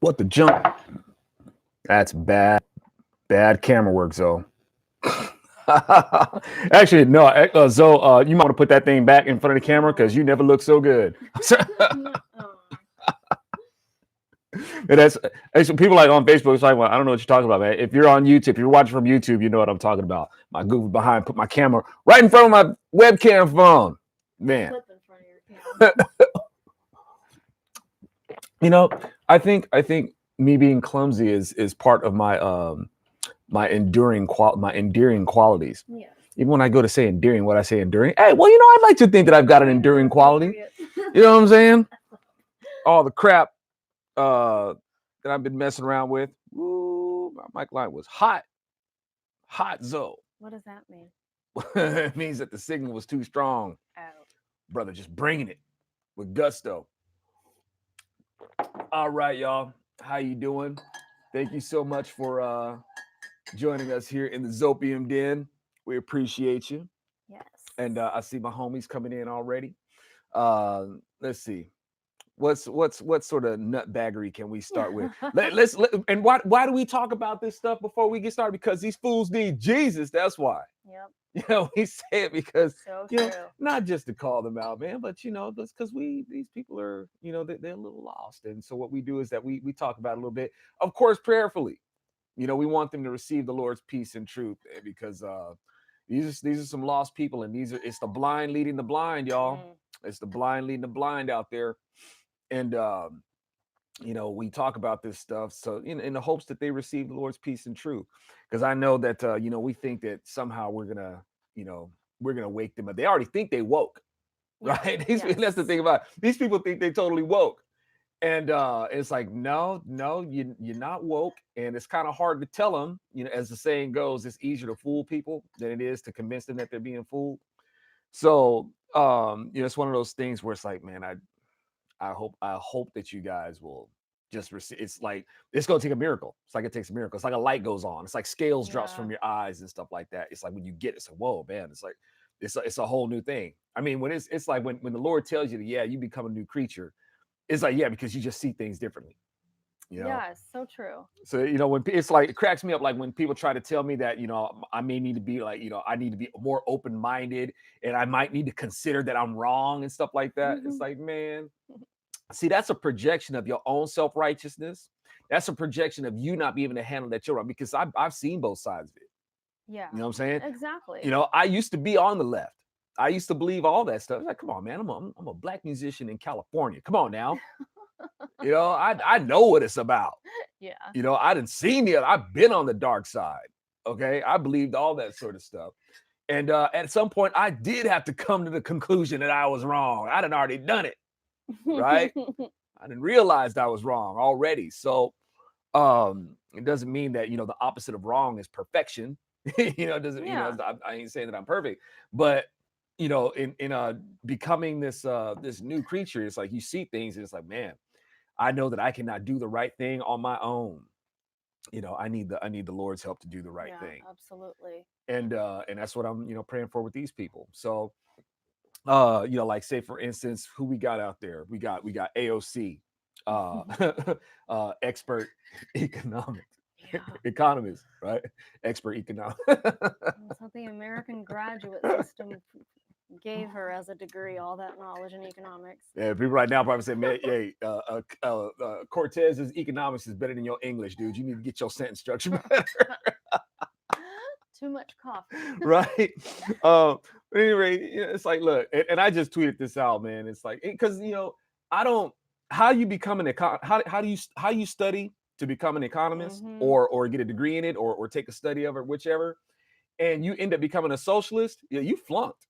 What the jump? That's bad. Bad camera work, Zoe. Actually, no, Zoe, you might want to put that thing back in front of the camera because you never look so good. And that's people like on Facebook. It's like, well, I don't know what you're talking about, man. If you're on YouTube, if you're watching from YouTube, you know what I'm talking about. My Google behind, put my camera right in front of my webcam phone, man. You know, I think me being clumsy is part of my my endearing qualities. Yeah. Even when I go to say endearing, what I say enduring. Hey, well, you know, I'd like to think that I've got an enduring quality. You know what I'm saying? All the crap that I've been messing around with. Ooh, my mic line was hot. Hot Zoe. What does that mean? It means that the signal was too strong. Oh. Brother, just bringing it with gusto. All right, y'all. How you doing? Thank you so much for joining us here in the ZOpium Den. We appreciate you. Yes. And I see my homies coming in already. Let's see. What sort of nutbaggery can we start with? And why do we talk about this stuff before we get started? Because these fools need Jesus. That's why. Yep. You know, we say it because So you know, true. not just to call them out, man, but you know, that's because these people are, you know, they're a little lost. And so what we do is that we talk about it a little bit, of course, prayerfully. You know, we want them to receive the Lord's peace and truth because these are some lost people, and it's the blind leading the blind, y'all. It's the blind leading the blind out there. And you know, we talk about this stuff so in the hopes that they receive the Lord's peace and truth. Because I know that you know, we think that somehow we're gonna wake them up. They already think they woke, right? Yes. That's the thing about it. These people think they totally woke. And it's like, no, you're not woke. And it's kind of hard to tell them, you know, as the saying goes, it's easier to fool people than it is to convince them that they're being fooled. So you know, it's one of those things where it's like, man, I hope that you guys will just receive. It's like it's gonna take a miracle. It's like it takes a miracle. It's like a light goes on. It's like scales drops from your eyes and stuff like that. It's like when you get it, it's like, whoa, man. It's like it's a whole new thing. I mean, when it's like when the Lord tells you that, yeah, you become a new creature. It's like, yeah, because you just see things differently. You know? Yeah, so true. So, you know, when it's like, it cracks me up, like when people try to tell me that, you know, I may need to be like, you know, I need to be more open-minded and I might need to consider that I'm wrong and stuff like that. It's like, man, see, that's a projection of your own self-righteousness. That's a projection of you not being able to handle that you're wrong, because I've seen both sides of it. Yeah. You know what I'm saying? Exactly. You know, I used to be on the left. I used to believe all that stuff. Like, come on, man, I'm a black musician in California. Come on now. You know, I know what it's about. Yeah. You know, I didn't see it. I've been on the dark side. Okay. I believed all that sort of stuff. And at some point, I did have to come to the conclusion that I was wrong. I done already done it. Right. I didn't realize I was wrong already. So it doesn't mean that, you know, the opposite of wrong is perfection. You know, it doesn't, you know, I ain't saying that I'm perfect, but you know, in becoming this new creature, it's like you see things and it's like, man, I know that I cannot do the right thing on my own. You know, I need the Lord's help to do the right thing. Absolutely. And that's what I'm, you know, praying for with these people. So you know, like say for instance, who we got out there? We got AOC, expert economics. Economist, right? Expert economic. That's what the American graduate system gave her as a degree, all that knowledge in economics. Yeah, people right now probably say, man, hey, Cortez's economics is better than your English, dude. You need to get your sentence structure better. Too much coffee. Right. Anyway, it's like, look, and I just tweeted this out, man. It's like, because you know, how you become how do you study to become an economist or get a degree in it or take a study of it, whichever, and you end up becoming a socialist, yeah, you flunked.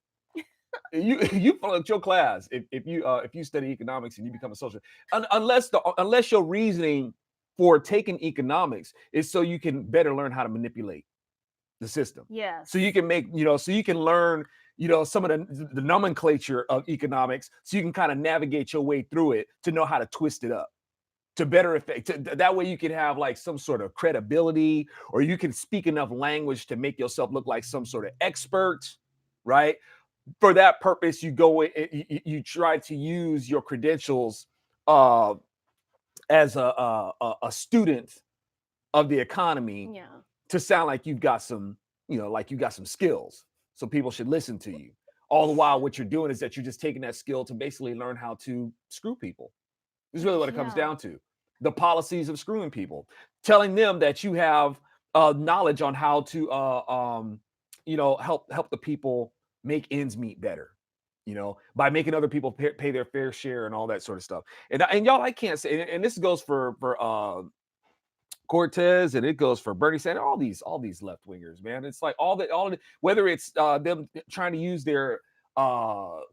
you flunked your class if you study economics and you become a socialist, unless your reasoning for taking economics is so you can better learn how to manipulate the system. Yes. So you can make, you know, so you can learn, you know, some of the nomenclature of economics, so you can kind of navigate your way through it to know how to twist it up to better effect. That way you can have like some sort of credibility, or you can speak enough language to make yourself look like some sort of expert, right? For that purpose, you go in, you try to use your credentials as a student of the economy Yeah. to sound like you've got some, like you got some skills. So people should listen to you. All the while, what you're doing is that you're just taking that skill to basically learn how to screw people. This is really what it comes Yeah. down to. The policies of screwing people, telling them that you have knowledge on how to, help the people make ends meet better. By making other people pay their fair share and all that sort of stuff. And y'all, I can't say, and this goes for Cortez, and it goes for Bernie Sanders, all these left wingers, man. It's like whether it's them trying to use their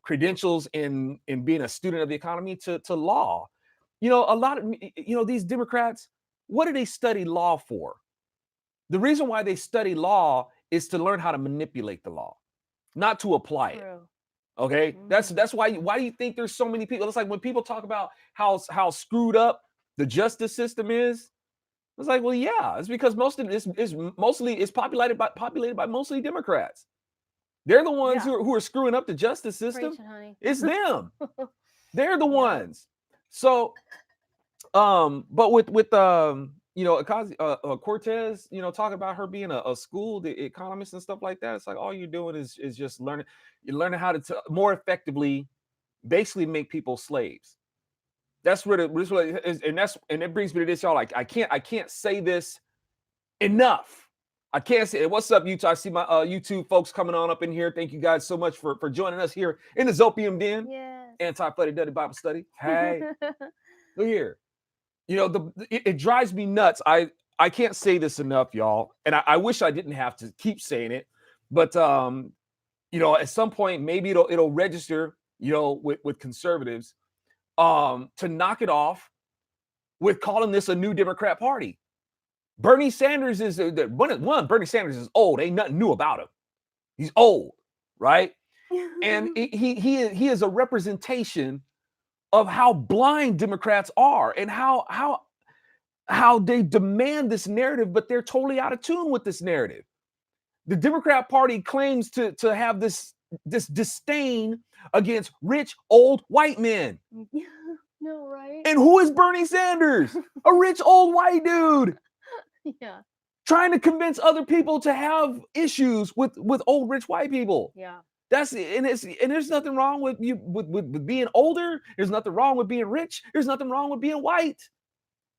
credentials in being a student of the economy to law. A lot of these Democrats, what do they study law for? The reason why they study law is to learn how to manipulate the law, not to apply it. Okay, that's why do you think there's so many people? It's like when people talk about how screwed up the justice system is. It's like, well, yeah, it's because most of this is populated by mostly Democrats. They're the ones who are screwing up the justice system. It's them. They're the ones. So, but with Cortez, talking about her being a school economist and stuff like that, it's like all you're doing is just learning. You're learning how to more effectively, basically make people slaves. That's what it is, and it brings me to this, y'all. Like I can't say this enough. I can't say it. What's up, YouTube? I see my YouTube folks coming on up in here. Thank you guys so much for joining us here in the ZOpium Den. Yes. Anti-Fuddy Duddy Bible Study. Hey, look here. It drives me nuts. I can't say this enough, y'all. And I wish I didn't have to keep saying it, but at some point maybe it'll register, with conservatives. To knock it off with calling this a new Democrat Party. Bernie Sanders is Bernie Sanders is old. Ain't nothing new about him. He's old, right? And he is a representation of how blind Democrats are and how they demand this narrative, but they're totally out of tune with this narrative. The Democrat Party claims to have this disdain against rich old white men. No, right? And who is Bernie Sanders? A rich old white dude. Yeah. Trying to convince other people to have issues with old rich white people. Yeah. And there's nothing wrong with you with being older. There's nothing wrong with being rich. There's nothing wrong with being white.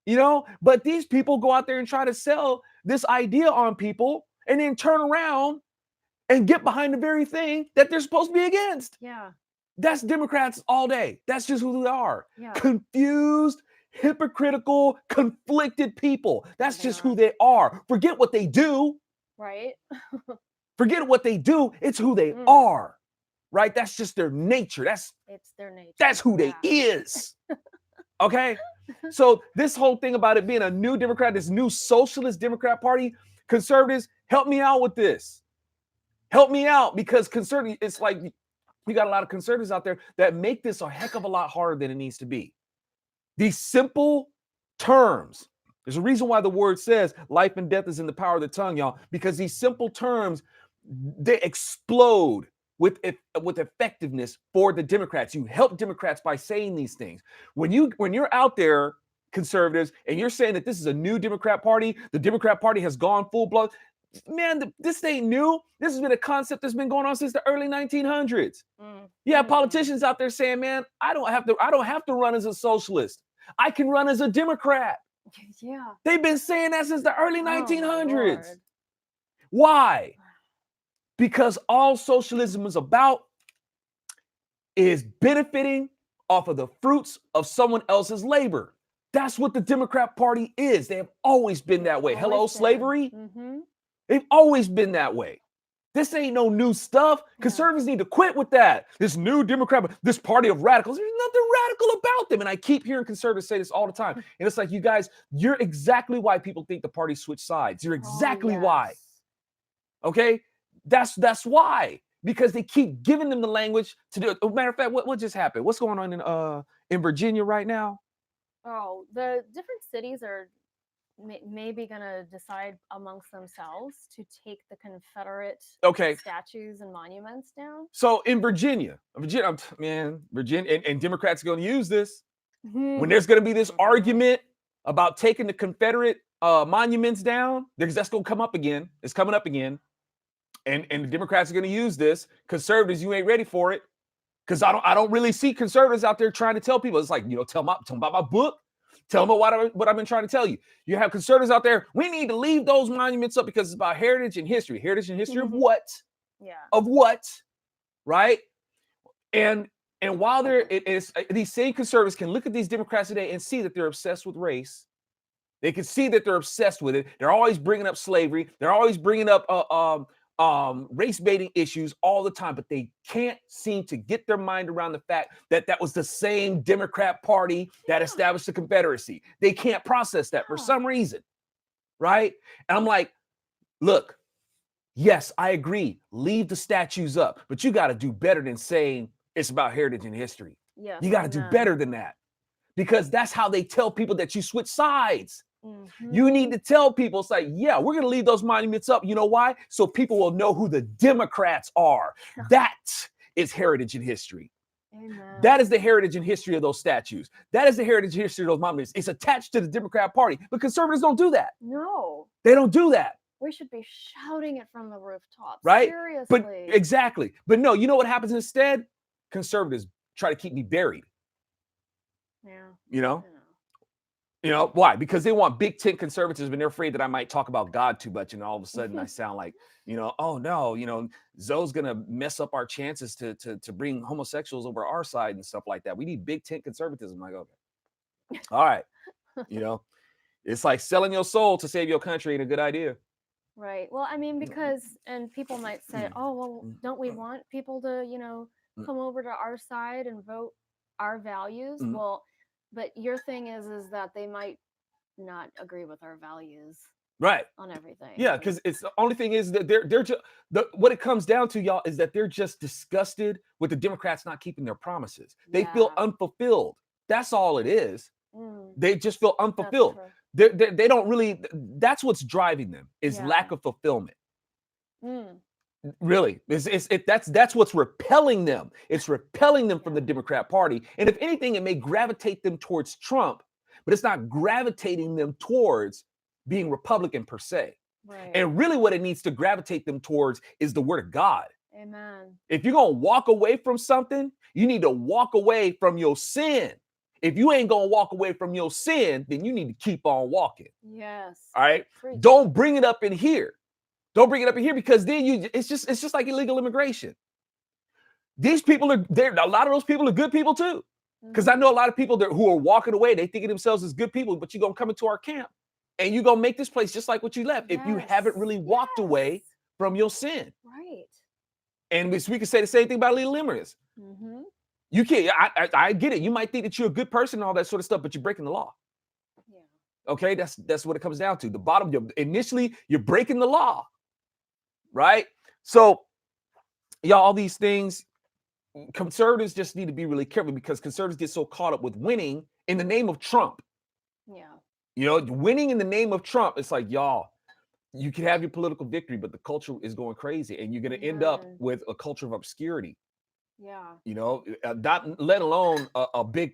But these people go out there and try to sell this idea on people and then turn around and get behind the very thing that they're supposed to be against. Yeah. That's Democrats all day. That's just who they are. Yeah. Confused, hypocritical, conflicted people. That's just who they are. Forget what they do. Right. Forget what they do. It's who they are. Right? That's just their nature. It's their nature. That's who they is. Okay? So this whole thing about it being a new Democrat, this new socialist Democrat Party, conservatives, help me out with this. Help me out, because conservative, it's like we got a lot of conservatives out there that make this a heck of a lot harder than it needs to be. These simple terms. There's a reason why the word says life and death is in the power of the tongue, y'all, because these simple terms, they explode with effectiveness for the Democrats. You help Democrats by saying these things. When you're out there, conservatives, and you're saying that this is a new Democrat Party, the Democrat Party has gone full blown. Man, this ain't new. This has been a concept that's been going on since the early 1900s. You have politicians out there saying, "Man, I don't have to run as a socialist. I can run as a Democrat." Yeah. They've been saying that since the early 1900s. Why? Because all socialism is about is benefiting off of the fruits of someone else's labor. That's what the Democrat Party is. They have always been that way. Hello, slavery. They've always been that way. This ain't no new stuff. Conservatives need to quit with that. This new Democrat, this party of radicals, there's nothing radical about them. And I keep hearing conservatives say this all the time. And it's like, you guys, you're exactly why people think the party switched sides. You're exactly why. Okay? That's why. Because they keep giving them the language to do it. As a matter of fact, what just happened? What's going on in Virginia right now? Oh, the different cities are maybe going to decide amongst themselves to take the Confederate statues and monuments down. So in Virginia, man, and Democrats are going to use this. When there's going to be this argument about taking the Confederate monuments down, because that's going to come up again. It's coming up again. And the Democrats are going to use this. Conservatives, you ain't ready for it. Because I don't really see conservatives out there trying to tell people. It's like, tell them about my book. Tell them what I've been trying to tell you. You have conservatives out there. We need to leave those monuments up because it's about heritage and history. Heritage and history of what? Yeah. Of what? Right? And while these same conservatives can look at these Democrats today and see that they're obsessed with race. They can see that they're obsessed with it. They're always bringing up slavery. They're always bringing up race baiting issues all the time, but they can't seem to get their mind around the fact that that was the same Democrat Party that established the Confederacy. They can't process that for some reason, right? And I'm like, look, yes, I agree. Leave the statues up, but you got to do better than saying it's about heritage and history. Yes, you got to do better than that, because that's how they tell people that you switch sides. You need to tell people, it's like, yeah, we're going to leave those monuments up. You know why? So people will know who the Democrats are. That is heritage and history. Amen. That is the heritage and history of those statues. That is the heritage and history of those monuments. It's attached to the Democrat Party, but conservatives don't do that. No. They don't do that. We should be shouting it from the rooftops. Right? Seriously. But exactly. But no, you know what happens instead? Conservatives try to keep me buried. Yeah. Why? Because they want big tent conservatism, and they're afraid that I might talk about God too much, and all of a sudden I sound like, oh no, Zoe's gonna mess up our chances to bring homosexuals over our side and stuff like that. We need big tent conservatism. I'm like, okay, all right, it's like selling your soul to save your country ain't a good idea. Right. Well, I mean, because, and people might say, oh, well, don't we want people to, come over to our side and vote our values? Well, but your thing is that they might not agree with our values, right, on everything. Yeah, because it's the only thing is that they're just what it comes down to, y'all, is that they're just disgusted with the Democrats not keeping their promises. They feel unfulfilled. That's all it is. They just feel unfulfilled. They don't really. That's what's driving them is lack of fulfillment. Really, that's what's repelling them. It's repelling them from the Democrat Party. And if anything, it may gravitate them towards Trump, but it's not gravitating them towards being Republican per se. Right. And really what it needs to gravitate them towards is the word of God. Amen. If you're going to walk away from something, you need to walk away from your sin. If you ain't going to walk away from your sin, then you need to keep on walking. Yes. All right. Don't bring it up in here. Don't bring it up in here, because then it's just like illegal immigration. These people are there. A lot of those people are good people too. Because I know a lot of people who are walking away, they think of themselves as good people, but you're going to come into our camp and you're going to make this place just like what you left if you haven't really walked away from your sin. Right. And we can say the same thing about illegal immigrants. You can't, I get it. You might think that you're a good person and all that sort of stuff, but you're breaking the law. Yeah. Okay, that's what it comes down to. The bottom, initially, you're breaking the law. Right? So, y'all, all these things, conservatives just need to be really careful, because conservatives get so caught up with winning in the name of Trump. Yeah. Winning in the name of Trump, it's like, y'all, you can have your political victory, but the culture is going crazy, and you're going to end up with a culture of obscurity. Yeah. Not let alone a big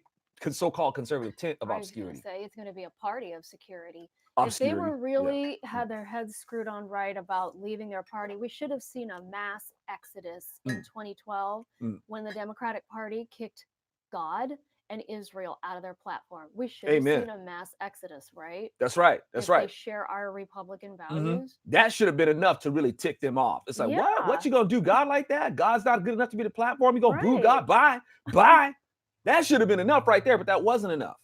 so-called conservative tent of obscurity. I was gonna say, it's going to be a party of security. Obscurity. If they were really had their heads screwed on right about leaving their party, we should have seen a mass exodus in 2012 when the Democratic Party kicked God and Israel out of their platform. We should have seen a mass exodus, right? That's right. That's right. They share our Republican values. That should have been enough to really tick them off. It's like, what you gonna do God like that? God's not good enough to be the platform. You gonna boo God? Bye. That should have been enough right there, but that wasn't enough,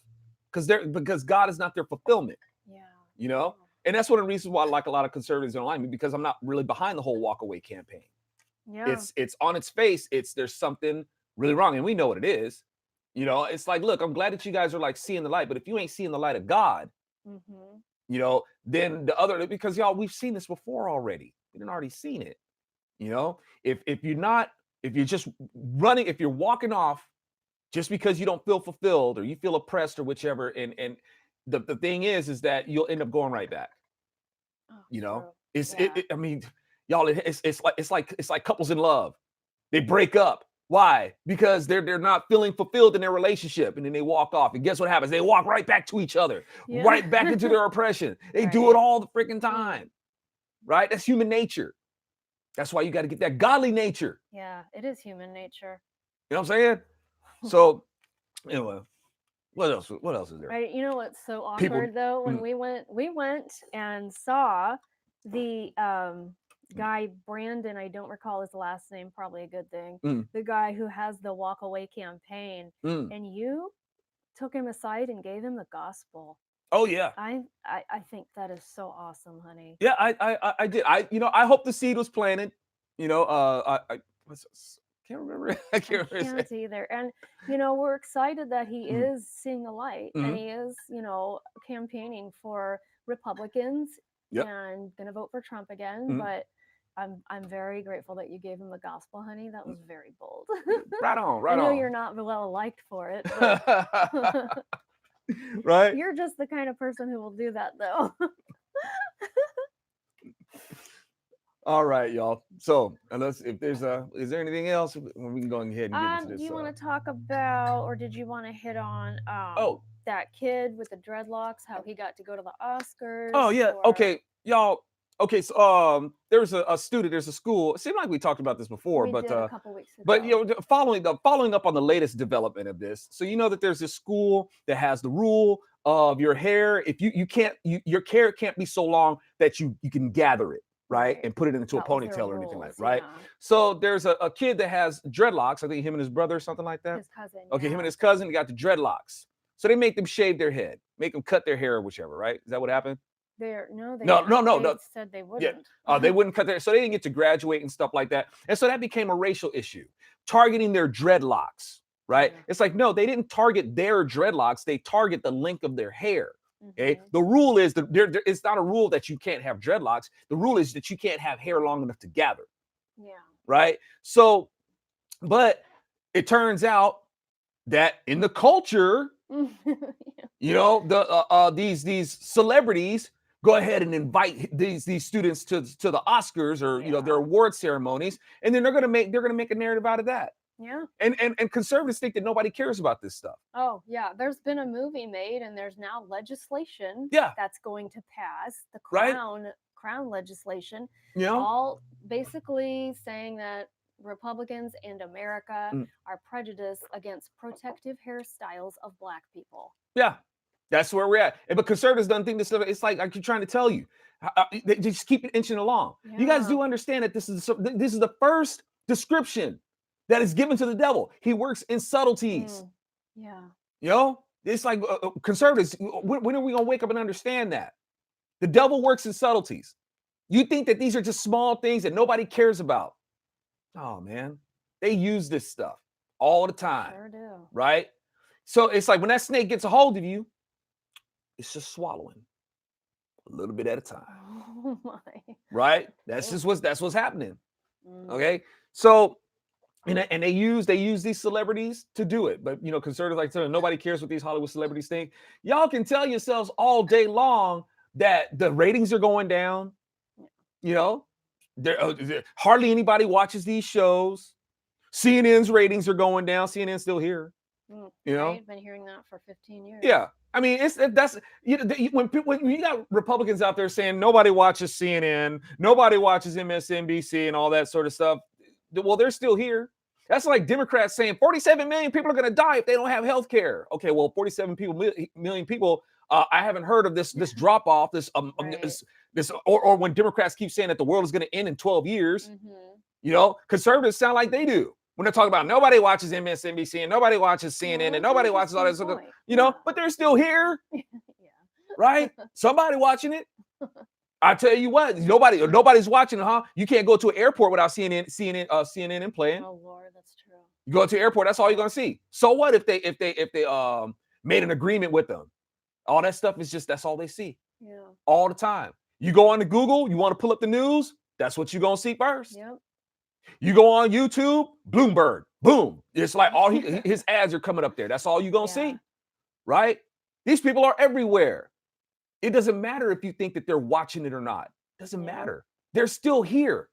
because God is not their fulfillment. Yeah. And that's one of the reasons why, like, a lot of conservatives don't like me, because I'm not really behind the whole walk away campaign. Yeah. It's on its face. There's something really wrong, and we know what it is. It's like, look, I'm glad that you guys are like seeing the light, but if you ain't seeing the light of God, then because y'all, we've seen this before already. We done already seen it. If you're just running, if you're walking off just because you don't feel fulfilled or you feel oppressed or whichever, and the thing is that you'll end up going right back. I mean, y'all, it's like couples in love. They break up. Why? Because they're not feeling fulfilled in their relationship, and then they walk off. And guess what happens? They walk right back to each other, Yeah. right back into their oppression. They do it Right. all the freaking time, right? That's human nature. That's why you got to get that godly nature. Yeah, it is human nature. You know what I'm saying? So anyway, what else? What else is there? Right. You know what's so People- awkward though? When we went and saw the guy Brandon, I don't recall his last name, probably a good thing. The guy who has the walk away campaign, and you took him aside and gave him the gospel. Oh yeah. I think that is so awesome, honey. Yeah, I did. I hope the seed was planted. I can't remember. I can't remember. Can't either. And we're excited that he is seeing the light, and he is, campaigning for Republicans and gonna vote for Trump again. But I'm very grateful that you gave him the gospel, honey. That was very bold. Right on, right I know on. you're not well liked for it, but right? you're just the kind of person who will do that, though. All right, y'all. So, if there's is there anything else? We can go ahead and get into this. Do you want to talk about, or did you want to hit on that kid with the dreadlocks, how he got to go to the Oscars? Oh yeah. Okay, y'all. Okay, so there's a student, there's a school. It seemed like we talked about this before, but a couple weeks ago. But following up on the latest development of this. So you know that there's this school that has the rule of your hair. If your hair can't be so long that you can gather it, right? And put it into a ponytail or anything like that, right? So there's a kid that has dreadlocks. I think him and his brother or something like that. His cousin. Okay, him and his cousin got the dreadlocks. So they make them shave their head, make them cut their hair or whichever, right? Is that what happened? They said they wouldn't. Yeah. They wouldn't cut their, so they didn't get to graduate and stuff like that. And so that became a racial issue, targeting their dreadlocks, right? Yeah. It's like, no, they didn't target their dreadlocks. They target the length of their hair. Okay. The rule is that it's not a rule that you can't have dreadlocks. The rule is that you can't have hair long enough to gather. Yeah. Right. So, but it turns out that in the culture, these celebrities go ahead and invite these students to the Oscars or their award ceremonies, and then they're gonna make a narrative out of that. Yeah. And conservatives think that nobody cares about this stuff. Oh yeah, there's been a movie made, and there's now legislation that's going to pass, the Crown legislation. All basically saying that Republicans and America are prejudiced against protective hairstyles of Black people. Yeah, that's where we're at. But conservatives don't think this stuff. It's like I keep trying to tell you, they just keep it inching along. Yeah. You guys do understand that this is the first description that is given to the devil. He works in subtleties. Yeah. It's like conservatives. When are we gonna wake up and understand that the devil works in subtleties? You think that these are just small things that nobody cares about? Oh man, they use this stuff all the time. Sure do. Right? So it's like when that snake gets a hold of you, it's just swallowing a little bit at a time. Oh my. Right? That's what's happening. Okay. So and they use these celebrities to do it. But conservatives like to nobody cares what these Hollywood celebrities think. Y'all can tell yourselves all day long that the ratings are going down. Hardly anybody watches these shows. CNN's ratings are going down. CNN's still here. I've been hearing that for 15 years. Yeah, I mean, when you got Republicans out there saying nobody watches CNN, nobody watches MSNBC, and all that sort of stuff. Well, they're still here. That's like Democrats saying 47 million people are going to die if they don't have health care. Okay, well, 47 million people. I haven't heard of this drop off. Or when Democrats keep saying that the world is going to end in 12 years. Conservatives sound like they do. When they're talking about nobody watches MSNBC and nobody watches CNN and nobody watches all that stuff, but they're still here, right? Somebody watching it. I tell you what, nobody's watching it, huh? You can't go to an airport without CNN and playing. Oh Lord, that's true. You go to the airport, that's all you're gonna see. So what if they made an agreement with them? All that stuff is that's all they see. Yeah. All the time. You go on to Google, you want to pull up the news, that's what you're gonna see first. Yep. You go on YouTube, Bloomberg, boom. It's like all his ads are coming up there. That's all you're going to see, right? These people are everywhere. It doesn't matter if you think that they're watching it or not. It doesn't matter. They're still here,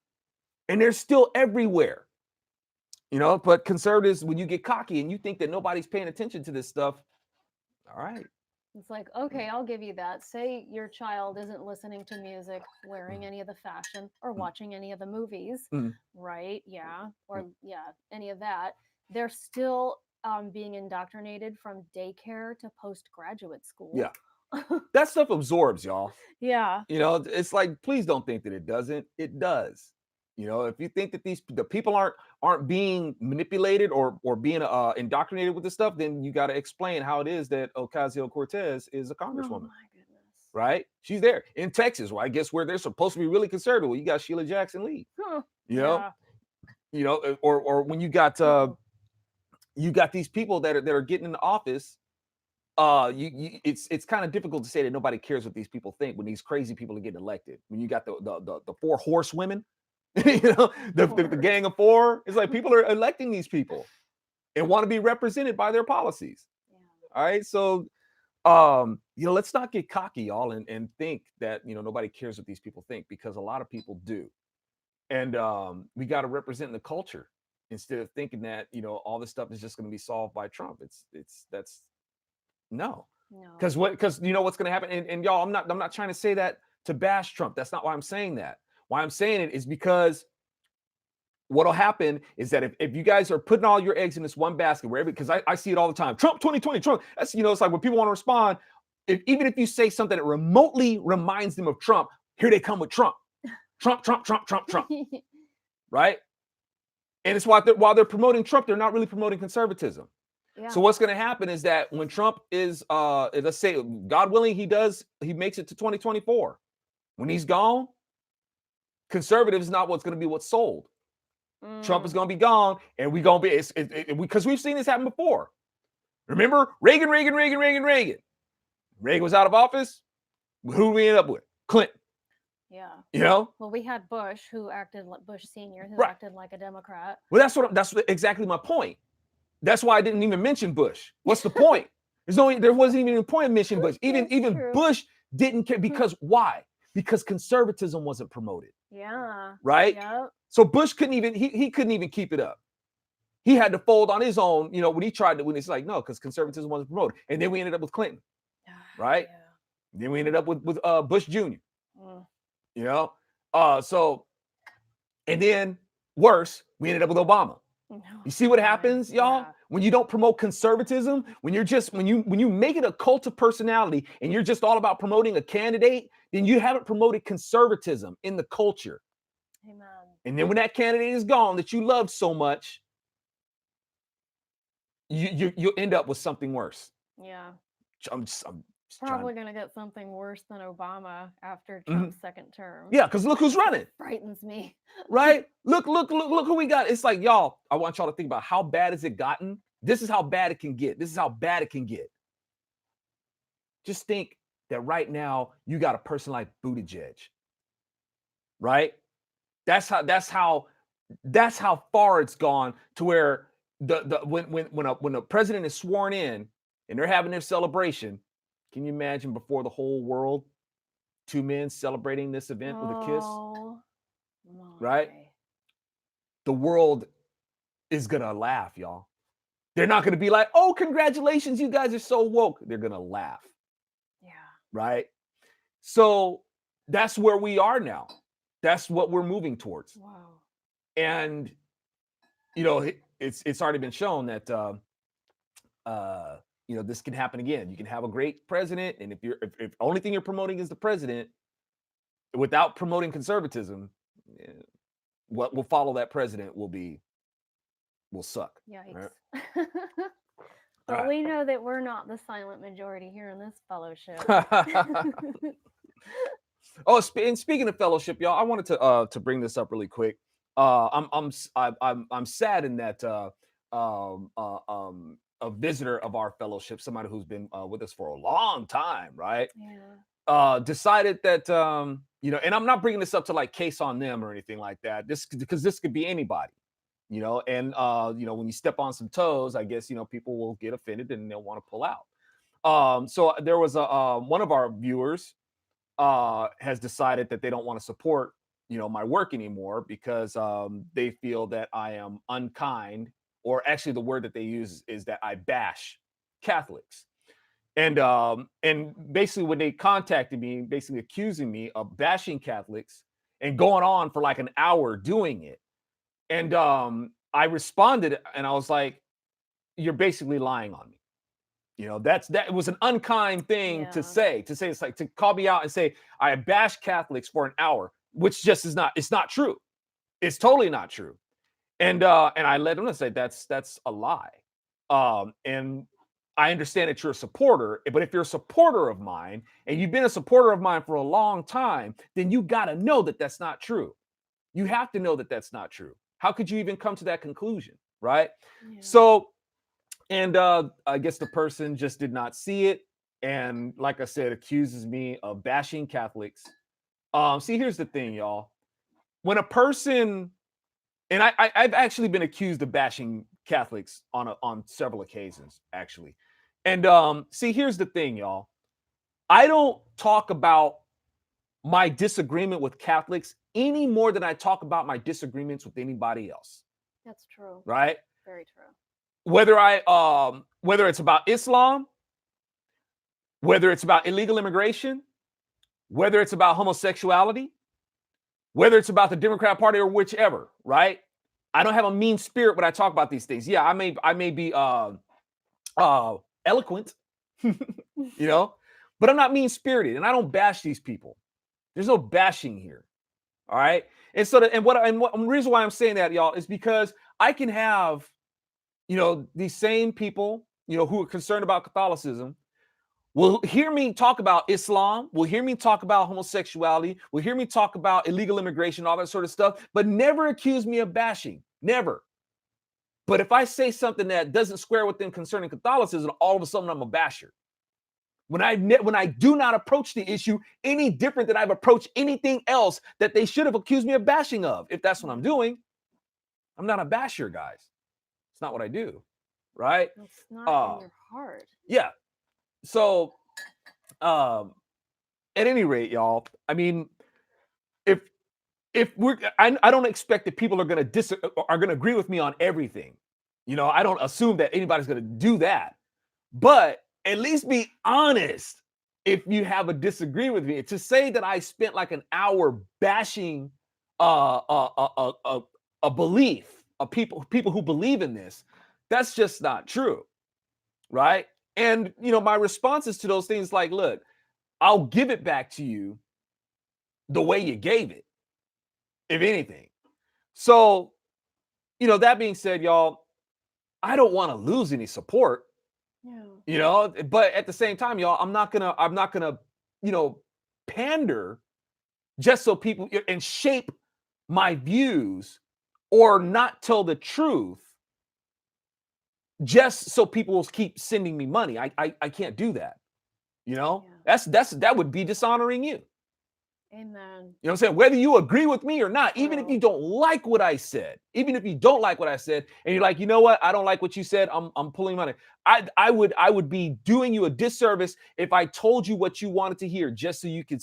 and they're still everywhere. You know, but conservatives, when you get cocky and you think that nobody's paying attention to this stuff, all right. It's like, okay, I'll give you that. Say your child isn't listening to music, wearing any of the fashion, or watching any of the movies, Mm. right? Yeah. Or, yeah, any of that. They're still being indoctrinated from daycare to postgraduate school. Yeah. That stuff absorbs, y'all. Yeah. You know, it's like, please don't think that it doesn't. It does. You know, if you think that the people aren't being manipulated or being indoctrinated with this stuff, then you got to explain how it is that Ocasio-Cortez is a Oh congresswoman, my goodness. right? She's there in Texas, well, I guess where they're supposed to be really conservative. Well, you got Sheila Jackson Lee, Huh. you know, or when you got these people that are getting into office. It's kind of difficult to say that nobody cares what these people think when these crazy people are getting elected. When you got the four horsewomen, you know, the gang of four. It's like people are electing these people and want to be represented by their policies. Yeah. All right, so you know, let's not get cocky, y'all, and think that, you know, nobody cares what these people think, because a lot of people do, and we got to represent the culture instead of thinking that, you know, all this stuff is just going to be solved by Trump. That's no. No. Because you know what's going to happen, and y'all, I'm not trying to say that to bash Trump. That's not why I'm saying that. Why I'm saying it is because what'll happen is that if you guys are putting all your eggs in this one basket, wherever, because I see it all the time, Trump 2020, Trump. That's, you know, it's like when people want to respond, even if you say something that remotely reminds them of Trump, here they come with Trump, Trump, Trump, Trump, Trump, Trump, right? And it's why while they're promoting Trump, they're not really promoting conservatism. Yeah. So what's going to happen is that when Trump is, let's say, God willing, he makes it to 2024. When he's gone, conservative is not what's going to be what's sold. Trump is going to be gone, and we're going to be, because we've seen this happen before. Remember Reagan. Reagan was out of office. Who we end up with? Clinton. Yeah. You know? Well, we had Bush, who acted like Bush Sr., who Right. acted like a Democrat. Well, that's exactly my point. That's why I didn't even mention Bush. What's the point? There wasn't even a point of mentioning Bush. Even true. Bush didn't care, because why? Because conservatism wasn't promoted. Yeah. Right? Yep. So Bush couldn't even he couldn't even keep it up. He had to fold on his own, you know, when he tried to, when it's like, no, because conservatism wasn't promoted. And then we ended up with Clinton. Right? Yeah. Then we ended up with Bush Jr. You know? So, and then worse, we ended up with Obama. You see what happens, y'all? Yeah. When you don't promote conservatism, when you make it a cult of personality and you're just all about promoting a candidate, then you haven't promoted conservatism in the culture. Amen. And then when that candidate is gone that you love so much, you'll end up with something worse. Yeah. I'm probably going to get something worse than Obama after Trump's second term. Yeah, because look who's running. Frightens me. Right? Look who we got. It's like, y'all, I want y'all to think about how bad has it gotten. This is how bad it can get. This is how bad it can get. Just think that right now you got a person like Buttigieg. Right? That's how far it's gone, to where when a president is sworn in and they're having their celebration, can you imagine before the whole world, two men celebrating this event with a kiss? Right? The world is gonna laugh, y'all. They're not gonna be like, oh, congratulations, you guys are so woke. They're gonna laugh. Yeah. Right? So that's where we are now. That's what we're moving towards. Wow. And you know, it's already been shown that you know, this can happen again. You can have a great president, and if only thing you're promoting is the president, without promoting conservatism, what will follow that president will suck. Yikes. Right? But we know that we're not the silent majority here in this fellowship. Oh, and speaking of fellowship, y'all, I wanted to bring this up really quick. I'm saddened that a visitor of our fellowship, somebody who's been with us for a long time, right? Yeah. Decided that you know, and I'm not bringing this up to like case on them or anything like that. Because this could be anybody, you know. And you know, when you step on some toes, I guess, you know, people will get offended and they'll want to pull out. So there was one of our viewers has decided that they don't want to support, my work anymore because they feel that I am unkind, or actually the word that they use is that I bash Catholics. And basically when they contacted me, basically accusing me of bashing Catholics and going on for like an hour doing it. And I responded and I was like, you're basically lying on me. That was an unkind thing to Yeah. say. It's like to call me out and say I bash Catholics for an hour, which just is not. It's not true. It's totally not true. And I let them say that's a lie. And I understand that you're a supporter, but if you're a supporter of mine and you've been a supporter of mine for a long time, then you got to know that that's not true. You have to know that that's not true. How could you even come to that conclusion, right? Yeah. So, and I guess the person just did not see it, and like I said, accuses me of bashing Catholics. See, here's the thing, y'all. When a person, and I've actually been accused of bashing Catholics on several occasions, actually. And see, here's the thing, y'all. I don't talk about my disagreement with Catholics any more than I talk about my disagreements with anybody else. That's true. Right? Very true. Whether it's about Islam, whether it's about illegal immigration, whether it's about homosexuality, whether it's about the Democrat Party or whichever, right? I don't have a mean spirit when I talk about these things. Yeah, I may be eloquent, but I'm not mean spirited, and I don't bash these people. There's no bashing here. All right. And so, the reason why I'm saying that, y'all, is because I can have, these same people, who are concerned about Catholicism will hear me talk about Islam, will hear me talk about homosexuality, will hear me talk about illegal immigration, all that sort of stuff, but never accuse me of bashing. Never. But if I say something that doesn't square with them concerning Catholicism, all of a sudden I'm a basher. When I do not approach the issue any different than I've approached anything else that they should have accused me of bashing of. If that's what I'm doing, I'm not a basher, guys. It's not what I do, right? It's not in your heart. Yeah. So, at any rate, y'all, I mean, if I don't expect that people are going to agree with me on everything. I don't assume that anybody's going to do that, but at least be honest. If you have a disagree with me, to say that I spent like an hour bashing a belief of people who believe in this, that's just not true, right? And my responses to those things like, look, I'll give it back to you the way you gave it, if anything. So, that being said, y'all, I don't want to lose any support. Yeah. But at the same time, y'all, I'm not gonna, pander just so people and shape my views or not tell the truth just so people will keep sending me money. I can't do that. Yeah. That would be dishonoring you. Amen. You know what I'm saying? Whether you agree with me or not, even if you don't like what I said, and you're like, you know what? I don't like what you said. I'm pulling money. I would be doing you a disservice if I told you what you wanted to hear just so you could,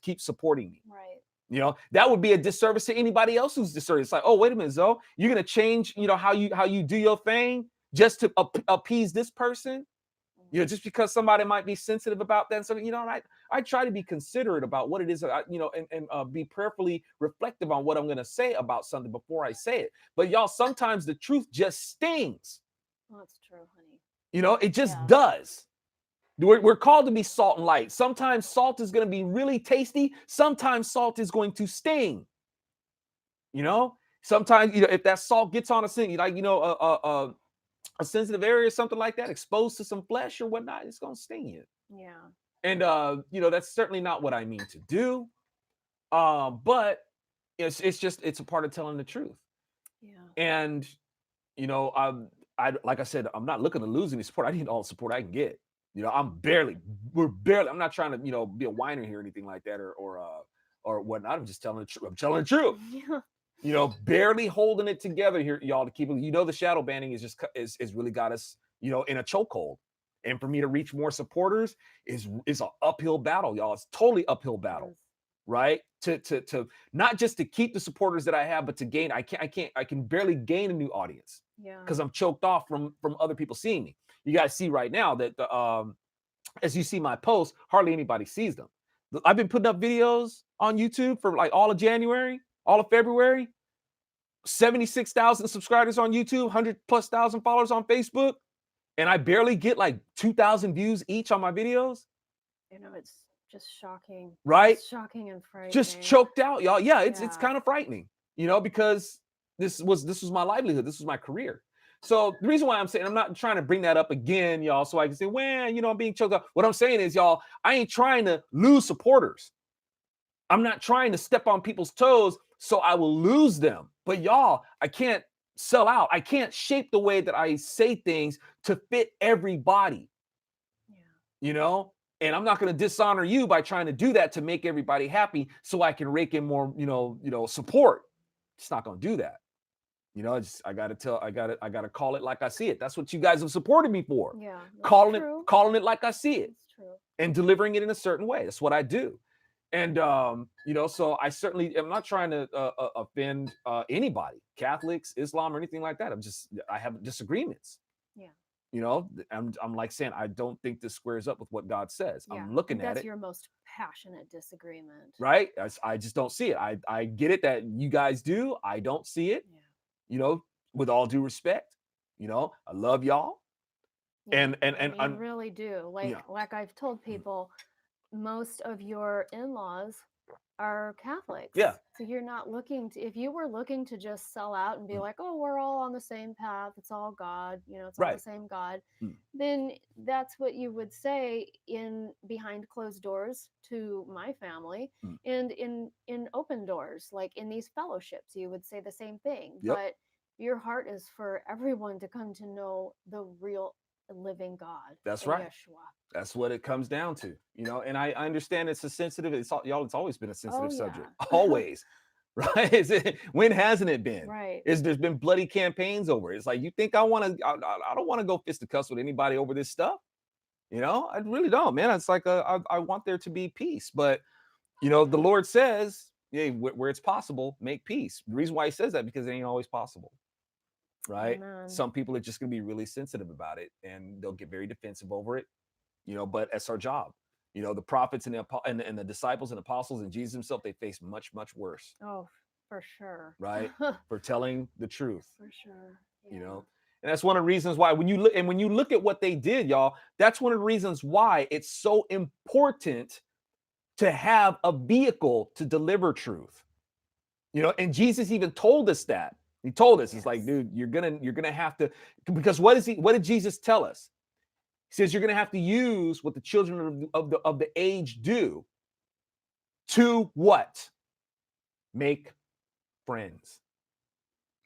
keep supporting me. Right. That would be a disservice to anybody else who's disservice. It's like, oh, wait a minute, Zoe, you're gonna change, how you do your thing just to appease this person. Just because somebody might be sensitive about that. So, I try to be considerate about what it is, and be prayerfully reflective on what I'm going to say about something before I say it. But y'all, sometimes the truth just stings. Well, that's true, honey. It just does. We're called to be salt and light. Sometimes salt is going to be really tasty. Sometimes salt is going to sting. Sometimes, if that salt gets on a thing, a sensitive area or something like that, exposed to some flesh or whatnot, it's going to sting you. Yeah. And, that's certainly not what I mean to do. But it's a part of telling the truth. Yeah. And, like I said, I'm not looking to lose any support. I need all the support I can get. I'm not trying to, be a whiner here or anything like that or whatnot. I'm just telling the truth. I'm telling the truth. Yeah. Barely holding it together here, y'all, to keep it. The shadow banning is really got us, in a chokehold. And for me to reach more supporters is an uphill battle, y'all. It's totally uphill battle. right? To not just to keep the supporters that I have, but to gain. I can barely gain a new audience Yeah. because I'm choked off from other people seeing me. You guys see right now that as you see my posts, hardly anybody sees them. I've been putting up videos on YouTube for like all of January, all of February. 76,000 subscribers on YouTube, 100,000+ followers on Facebook, and I barely get like 2,000 views each on my videos. You know, it's just shocking, right? It's shocking and frightening. Just choked out, y'all. Yeah, it's kind of frightening, because this was my livelihood, this was my career. So the reason why I'm saying, I'm not trying to bring that up again, y'all, so I can say, well, I'm being choked out. What I'm saying is, y'all, I ain't trying to lose supporters. I'm not trying to step on people's toes so I will lose them. But y'all, I can't sell out. I can't shape the way that I say things to fit everybody. Yeah. And I'm not going to dishonor you by trying to do that to make everybody happy so I can rake in more, support. It's not going to do that. I got to call it like I see it. That's what you guys have supported me for. Yeah. Calling it like I see it. That's true. And delivering it in a certain way. That's what I do. And, so I certainly am not trying to offend anybody, Catholics, Islam, or anything like that. I have disagreements. Yeah. I'm like saying, I don't think this squares up with what God says. Yeah. I'm looking at it. That's your most passionate disagreement. Right? I just don't see it. I get it that you guys do. I don't see it. Yeah. With all due respect, I love y'all. Yeah. And you really do. Like I've told people, most of your in-laws are Catholics. Yeah. So you're not if you were looking to just sell out and be like, oh, we're all on the same path, it's all God, it's all the same God, then that's what you would say behind closed doors to my family, and in open doors, like in these fellowships, you would say the same thing. Yep. But your heart is for everyone to come to know the real living God. That's right. Yeshua. That's what it comes down to, and I understand it's a sensitive, it's always been a sensitive subject, always, right? When hasn't it been? Right. There's been bloody campaigns over it. It's like, you think I don't want to go fisticuffs with anybody over this stuff. I really don't, man. It's like, I want there to be peace, but the Lord says, yeah, where it's possible, make peace. The reason why he says that, because it ain't always possible. Right. Amen. Some people are just going to be really sensitive about it, and they'll get very defensive over it. But that's our job. The prophets and the disciples and apostles and Jesus himself, they faced much, much worse. Oh, for sure. Right. For telling the truth. For sure. Yeah. And that's one of the reasons why when you look at what they did, y'all, that's one of the reasons why it's so important to have a vehicle to deliver truth. And Jesus even told us that. He told us, It's like, dude, you're gonna have to, because what did Jesus tell us? He says, you're going to have to use what the children of the age do to what? Make friends.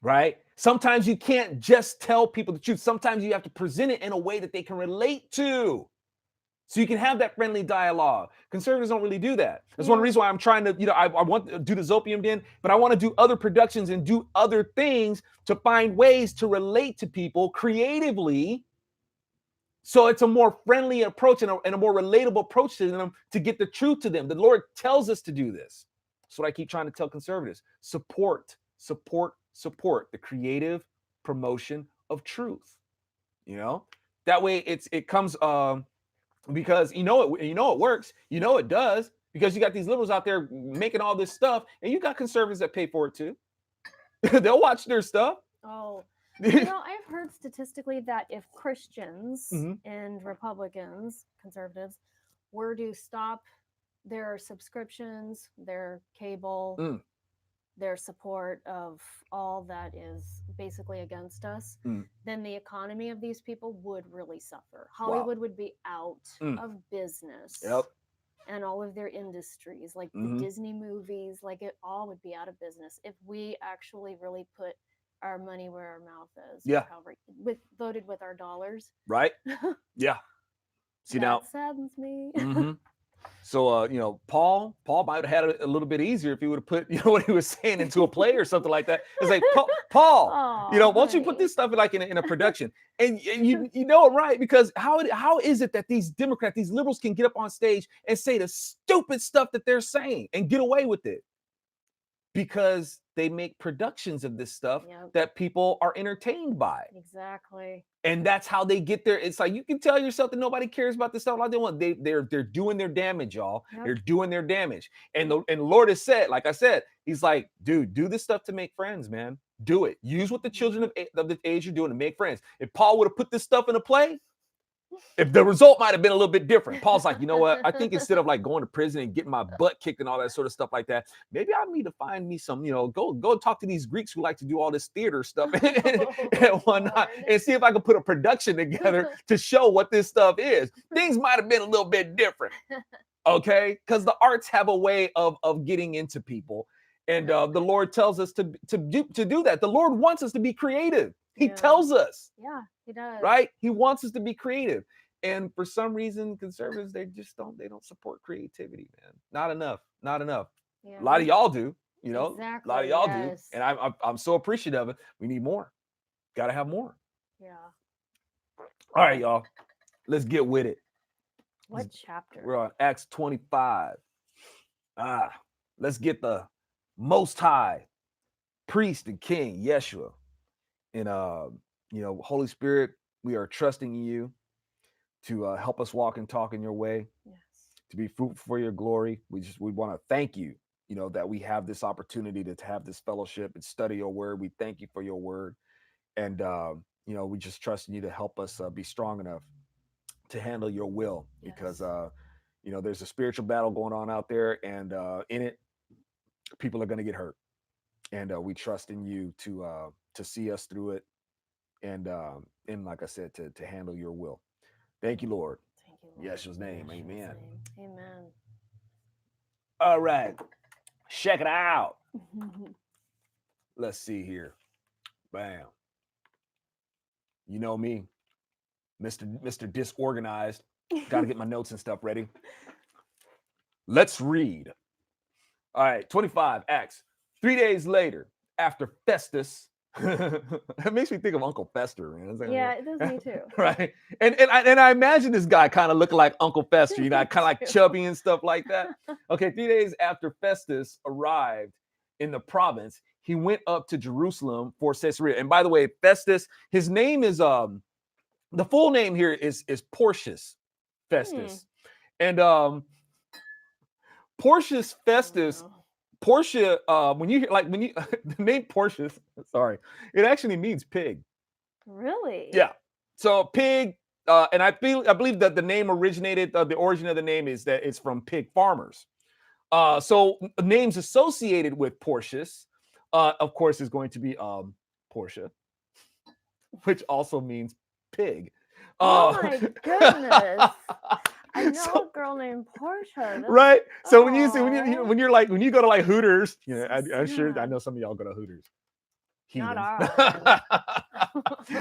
Right? Sometimes you can't just tell people the truth. Sometimes you have to present it in a way that they can relate to. So you can have that friendly dialogue. Conservatives don't really do that. That's one reason why I'm trying to, I want to do the ZOpium Den, but I want to do other productions and do other things to find ways to relate to people creatively. So it's a more friendly approach and a more relatable approach to them to get the truth to them. The Lord tells us to do this. That's what I keep trying to tell conservatives. Support the creative promotion of truth. That way it comes because it works. It does, because you got these liberals out there making all this stuff, and you got conservatives that pay for it too. They'll watch their stuff. Oh. I've heard statistically that if Christians and Republicans, conservatives, were to stop their subscriptions, their cable, their support of all that is basically against us, then the economy of these people would really suffer. Hollywood would be out of business. Yep. And all of their industries, like the Disney movies, like it all would be out of business if we actually really put our money where our mouth is. Yeah. Voted with our dollars. Right. Yeah. See, that now saddens me. So, Paul might have had it a little bit easier if he would have put, what he was saying into a play or something like that. It's like, Paul, Oh, why don't you put honey. this stuff in a production? And you know it, right? Because how is it that these Democrats, these liberals can get up on stage and say the stupid stuff that they're saying and get away with it? Because they make productions of this stuff Yep. that people are entertained by. Exactly. And that's how they get there. It's like you can tell yourself that nobody cares about this stuff. Like they're doing their damage, y'all. Yep. They're doing their damage. And the Lord has said, like I said, He's like, dude, do this stuff to make friends, man. Do it. Use what the children of the age are doing to make friends. If Paul would have put this stuff in a play, if the result might have been a little bit different. Paul's like, you know what? I think instead of like going to prison and getting my butt kicked and all that sort of stuff like that, maybe I need to find me some, go talk to these Greeks who like to do all this theater stuff and whatnot, and see if I can put a production together to show what this stuff is. Things might have been a little bit different, okay? Because the arts have a way of getting into people, and the Lord tells us to do that. The Lord wants us to be creative. He tells us. Yeah, He does. Right? He wants us to be creative. And for some reason, conservatives, they don't support creativity, man. Not enough. Yeah. A lot of y'all do, Exactly, a lot of y'all do. And I'm so appreciative of it. We need more. Got to have more. Yeah. All right, y'all. Let's get with it. What chapter? We're on Acts 25. Let's get the Most High priest and king, Yeshua. And Holy Spirit, we are trusting in you to help us walk and talk in your way, to be fruitful for your glory. We want to thank you, that we have this opportunity to have this fellowship and study your word. We thank you for your word. And, we just trust in you to help us be strong enough to handle your will, because, there's a spiritual battle going on out there, and in it, people are going to get hurt. And we trust in you to see us through it, and like I said, to handle your will. Thank you, Lord. Thank you, Lord. Yeshua's name. Amen. Amen. All right. Check it out. Let's see here. Bam. You know me, Mr. Disorganized. Got to get my notes and stuff ready. Let's read. All right, 25 Acts. 3 days later, after Festus, it makes me think of Uncle Fester, man. Yeah, it does me too. Right. And I imagine this guy kind of looking like Uncle Fester, kind of like chubby and stuff like that. Okay, 3 days after Festus arrived in the province, he went up to Jerusalem for Caesarea. And by the way, Festus, his name is the full name here is Porcius Festus. And Porcius Festus. Portia, when you the name Porcius, sorry, it actually means pig. Really? Yeah. So pig, and I believe that the name originated, the origin of the name is that it's from pig farmers. So names associated with Porcius, of course, is going to be Portia, which also means pig. Oh my goodness. I know a girl named Portia. Right. So when you go to like Hooters, I'm sure I know some of y'all go to Hooters. Not ours.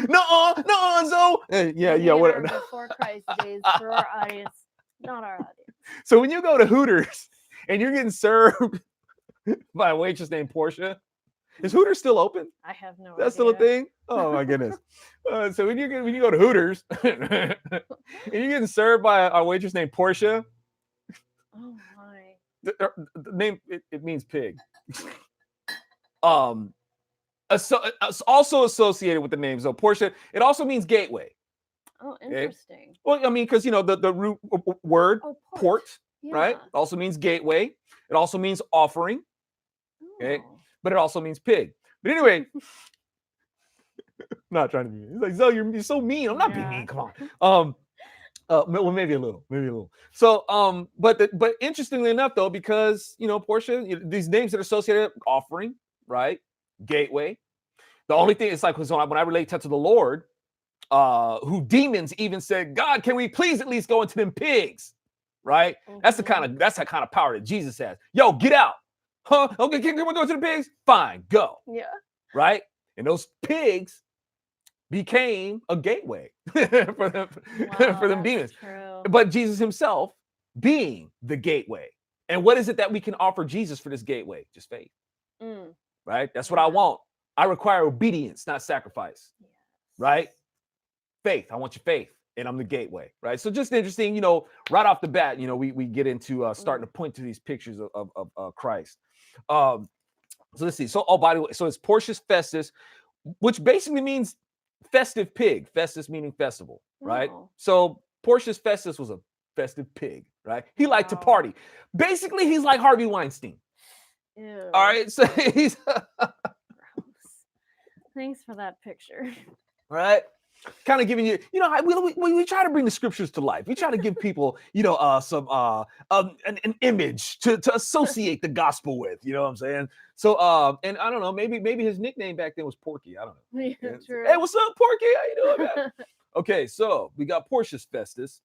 No, so yeah, whatever. Before Christ days for our audience, not our audience. So when you go to Hooters and you're getting served by a waitress named Portia, is Hooters still open? I have no idea. That's still a thing? Oh my goodness. So when you go to Hooters and you're getting served by a waitress named Portia, oh my. The name it means pig. Also associated with the name, so Portia, it also means gateway. Oh, interesting. Okay? Well, I mean, because the root word port, right, also means gateway. It also means offering. Okay. But it also means pig. But anyway, not trying to be mean. He's like, Zoe, you're so mean. I'm not being mean. Come on. Well, maybe a little. So, but interestingly enough, though, because Portia, these names that are associated with offering, right? Gateway. The only thing is like when I relate that to the Lord, who demons even said, God, can we please at least go into them pigs? Right? Mm-hmm. That's the kind of power that Jesus has. Yo, get out. Huh? Okay, can we go to the pigs? Fine, go. Yeah. Right? And those pigs became a gateway for them demons. True. But Jesus himself being the gateway. And what is it that we can offer Jesus for this gateway? Just faith. Right? That's what I want. I require obedience, not sacrifice. Yes. Right? Faith. I want your faith. And I'm the gateway. Right? So just interesting, right off the bat, we get into starting to point to these pictures of Christ. So let's see. So, by the way, so it's Porcius Festus, which basically means festive pig. Festus meaning festival, right? Oh. So Porcius Festus was a festive pig, right? He liked to party. Basically, he's like Harvey Weinstein. Ew. All right, so he's Thanks for that picture. Right? Kind of giving you, we try to bring the scriptures to life. We try to give people, some an image to associate the gospel with. You know what I'm saying? So, and I don't know, maybe his nickname back then was Porky. I don't know. Yeah, true. Hey, what's up, Porky? How you doing, man? Okay, so we got Porcius Festus.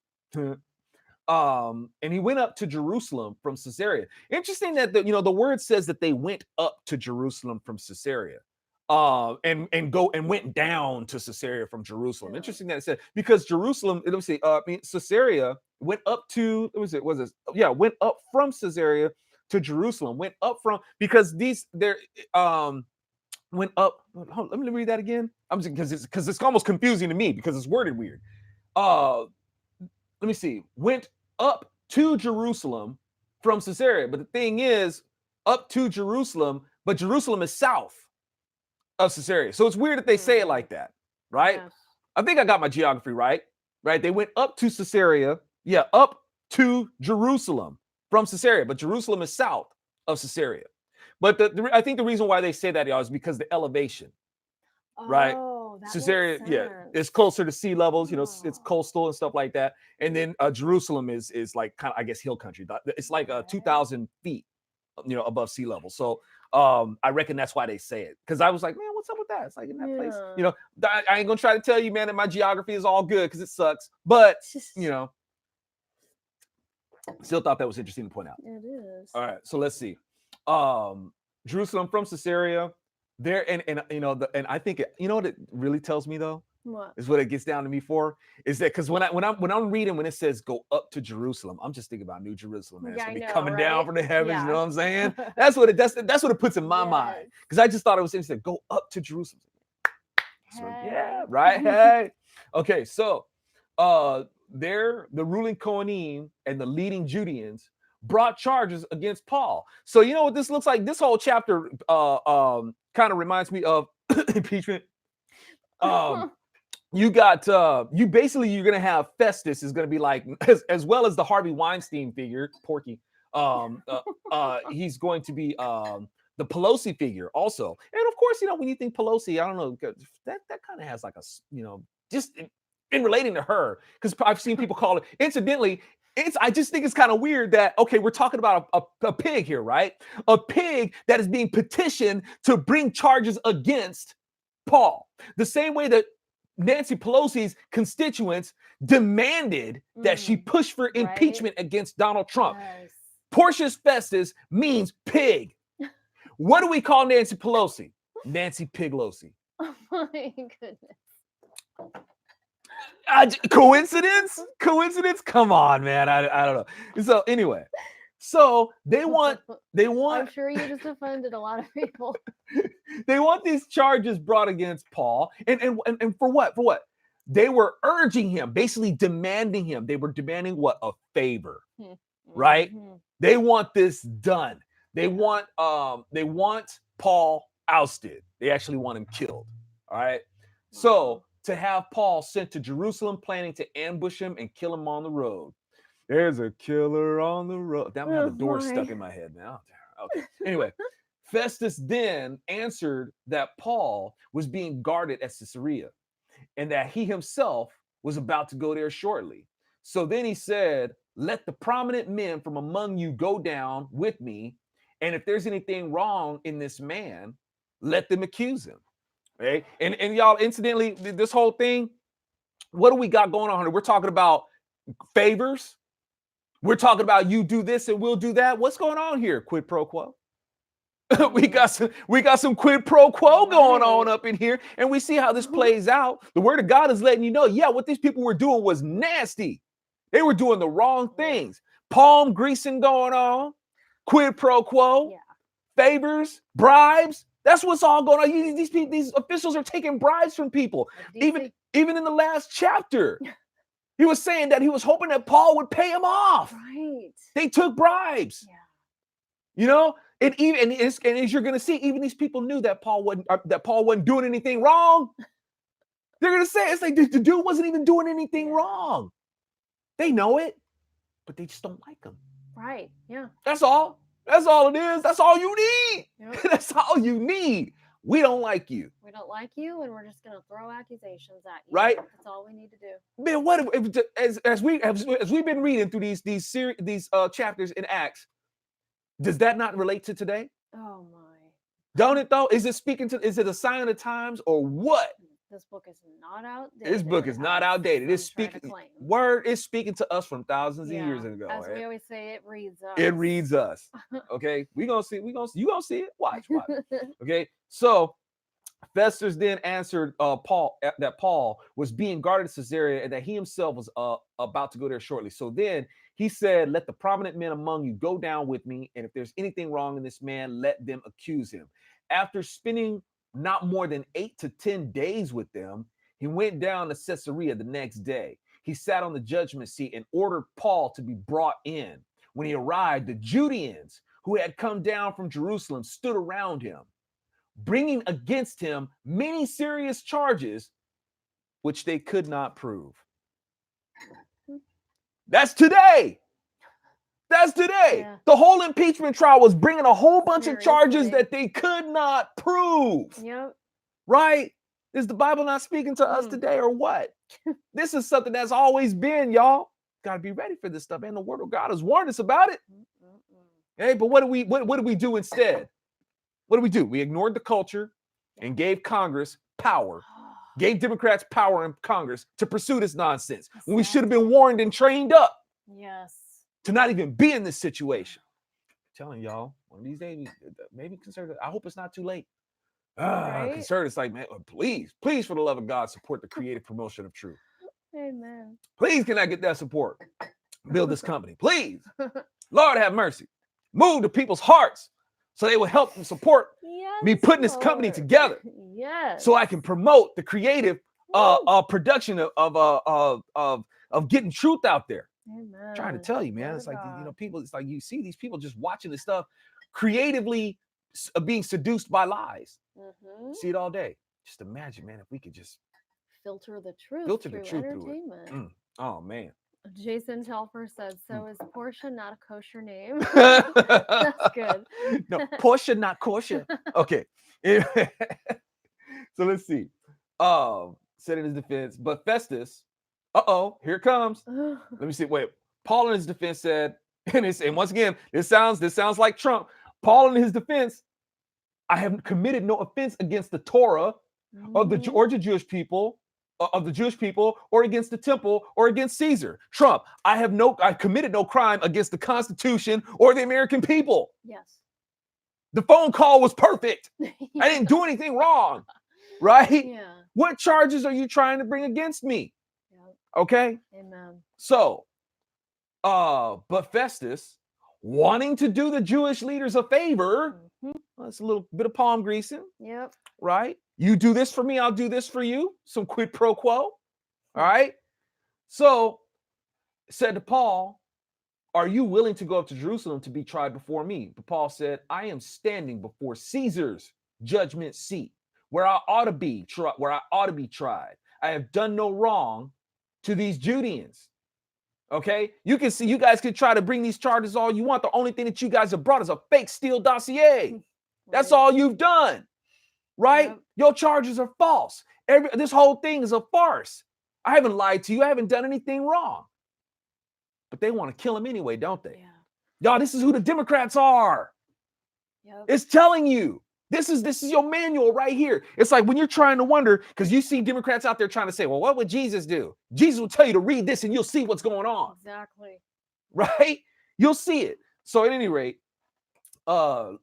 And he went up to Jerusalem from Caesarea. Interesting that the word says that they went up to Jerusalem from Caesarea. And went down to Caesarea from Jerusalem. Interesting that it said, because Jerusalem, let me see, Caesarea went up to, went up from Caesarea to Jerusalem, went up from, because went up, let me read that again. I'm just, because it's almost confusing to me because it's worded weird. Let me see, went up to Jerusalem from Caesarea. But the thing is, up to Jerusalem, but Jerusalem is south of Caesarea. So it's weird that they say it like that, right? Yes. I think I got my geography right? They went up to Caesarea, up to Jerusalem from Caesarea, but Jerusalem is south of Caesarea. But I think the reason why they say that, y'all, is because the elevation, right? Caesarea, it's closer to sea levels, it's coastal and stuff like that. And then Jerusalem is like kind of, I guess, hill country. It's like 2,000 feet, above sea level. So I reckon that's why they say it. Because I was like, man, what's up with that? It's like in that place, I ain't gonna try to tell you, man, that my geography is all good because it sucks. But still thought that was interesting to point out. It is. All right, so let's see. Jerusalem from Caesarea. There and I think what it really tells me though. What? Is what it gets down to me for is that because when I'm reading when it says go up to Jerusalem, I'm just thinking about New Jerusalem, man. It's gonna be coming down from the heavens. Yeah. You know what I'm saying? That's what it puts in my mind. Because I just thought it was interesting. Go up to Jerusalem. So, yeah, right. Hey. Okay, so there the ruling Kohanim and the leading Judeans brought charges against Paul. So you know what this looks like? This whole chapter kind of reminds me of impeachment. You got you're gonna have Festus is gonna be like as well as the Harvey Weinstein figure, Porky. He's going to be the Pelosi figure also. And of course, when you think Pelosi, I don't know, that kind of has like a just in relating to her, because I've seen people call it, incidentally, I just think it's kind of weird that, okay, we're talking about a pig here, right? A pig that is being petitioned to bring charges against Paul. The same way that Nancy Pelosi's constituents demanded that she push for impeachment against Donald Trump. Yes. Porcius Festus means pig. What do we call Nancy Pelosi? Nancy Piglosi. Oh my goodness. Coincidence? Come on, man. I don't know. So anyway, so they want. I'm sure you just offended a lot of people. They want these charges brought against Paul, and for what? For what? They were urging him, basically demanding him. They were demanding what? A favor, right? They want this done. They want Paul ousted. They actually want him killed. All right. So to have Paul sent to Jerusalem, planning to ambush him and kill him on the road. There's a killer on the road. That one had the door stuck in my head now. Okay. Anyway, Festus then answered that Paul was being guarded at Caesarea and that he himself was about to go there shortly. So then he said, let the prominent men from among you go down with me. And if there's anything wrong in this man, let them accuse him. Okay. And y'all, incidentally, this whole thing, what do we got going on here? We're talking about favors. We're talking about you do this and we'll do that. What's going on here? Quid pro quo. we got some quid pro quo going on up in here, and we see how this plays out. The word of God is letting you know, what these people were doing was nasty. They were doing the wrong things. palm greasing going on, quid pro quo, Yeah. favors, bribes. That's what's all going on. These people, these officials are taking bribes from people. Like Even in the last chapter, he was saying that he was hoping that Paul would pay him off. Right. They took bribes. Yeah. You know, and as you're going to see, even these people knew that Paul wasn't doing anything wrong. They're going to say it's like the dude wasn't even doing anything wrong. They know it, but they just don't like him. Right. Yeah. That's all. That's all it is. That's all you need. Yep. That's all you need. We don't like you. We don't like you, and we're just going to throw accusations at you. Right. That's all we need to do. Man, what if as we've been reading through these chapters in Acts, does that not relate to today? Oh my. Don't it though? Is it a sign of the times or what? This book is not outdated. This book is not outdated. It's speaking to us from thousands of years ago. As we always say, it reads us. It reads us. Okay, you gonna see it. Watch. Okay, so Festus then answered Paul that Paul was being guarded at Caesarea and that he himself was about to go there shortly. So then he said, "Let the prominent men among you go down with me, and if there's anything wrong in this man, let them accuse him." After spending not more than 8 to 10 days with them, he went down to Caesarea the next day. He sat on the judgment seat and ordered Paul to be brought in. When he arrived, the Judeans who had come down from Jerusalem stood around him, bringing against him many serious charges, which they could not prove. That's today. Yeah. The whole impeachment trial was bringing a whole bunch of charges that they could not prove. Yep. Right? Is the Bible not speaking to us today or what? This is something that's always been, y'all. Got to be ready for this stuff. And the word of God has warned us about it. Hey, but what do we do instead? What do? We ignored the culture and gave Congress power. Gave Democrats power in Congress to pursue this nonsense. When we should have been warned and trained up. Yes. To not even be in this situation. I'm telling y'all, one of these days, maybe conservative. I hope it's not too late. Right? Conservatives like, man, please, for the love of God, support the creative promotion of truth. Amen. Please, can I get that support? Build this company, please. Lord have mercy. Move to people's hearts so they will help and support me putting this company together. Yes. So I can promote the creative production of getting truth out there. Amen. I'm trying to tell you, man. It's like, people, it's like you see these people just watching this stuff creatively being seduced by lies. See it all day. Just imagine, man, if we could just filter the truth through entertainment. Oh, man. Jason Telfer says, so is Portia not a kosher name? That's good. No, Portia, not kosher. Okay. So let's see. Said in his defense, but Festus, here it comes. Let me see. Wait, Paul in his defense said, and once again, this sounds like Trump. Paul in his defense, I have committed no offense against the Torah of the Jewish people, or against the temple, or against Caesar. Trump, I committed no crime against the Constitution or the American people. Yes. The phone call was perfect. I didn't do anything wrong. Right? Yeah. What charges are you trying to bring against me? Okay. Amen. So, but Festus, wanting to do the Jewish leaders a favor, that's a little bit of palm greasing. Yep. Right? You do this for me, I'll do this for you. Some quid pro quo. All right. So, said to Paul, are you willing to go up to Jerusalem to be tried before me? But Paul said, I am standing before Caesar's judgment seat, where I ought to be tried. I have done no wrong to these Judeans. Okay, you can see, you guys can try to bring these charges all you want. The only thing that you guys have brought is a fake steal dossier. That's all you've done, right? Yep. Your charges are false. This whole thing is a farce. I haven't lied to you. I haven't done anything wrong. But they want to kill him anyway, don't they? Yeah. Y'all, this is who the Democrats are. Yep. It's telling you. This is your manual right here. It's like when you're trying to wonder, because you see Democrats out there trying to say, well, what would Jesus do? Jesus will tell you to read this and you'll see what's going on. Exactly. Right? You'll see it. So at any rate, but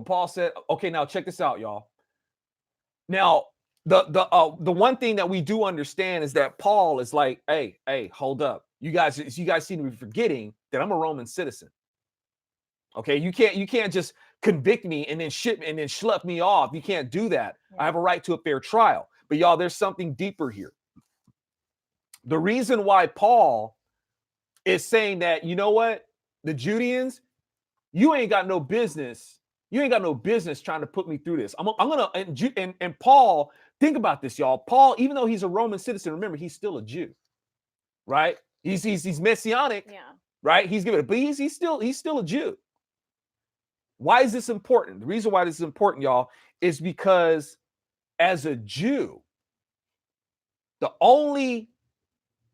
Paul said, okay, now check this out, y'all. Now, the one thing that we do understand is that Paul is like, hey, hold up. You guys seem to be forgetting that I'm a Roman citizen. Okay, you can't just convict me and then schlep me off. You can't do that. Yeah. I have a right to a fair trial. But y'all, there's something deeper here. The reason why Paul is saying that, you know what, the Judeans, you ain't got no business. You ain't got no business trying to put me through this. I'm gonna and Paul, think about this, y'all. Paul, even though he's a Roman citizen, remember he's still a Jew, right? He's messianic, Yeah. right? He's given it, but he's still a Jew. Why is this important? The reason why this is important, y'all, is because as a Jew, the only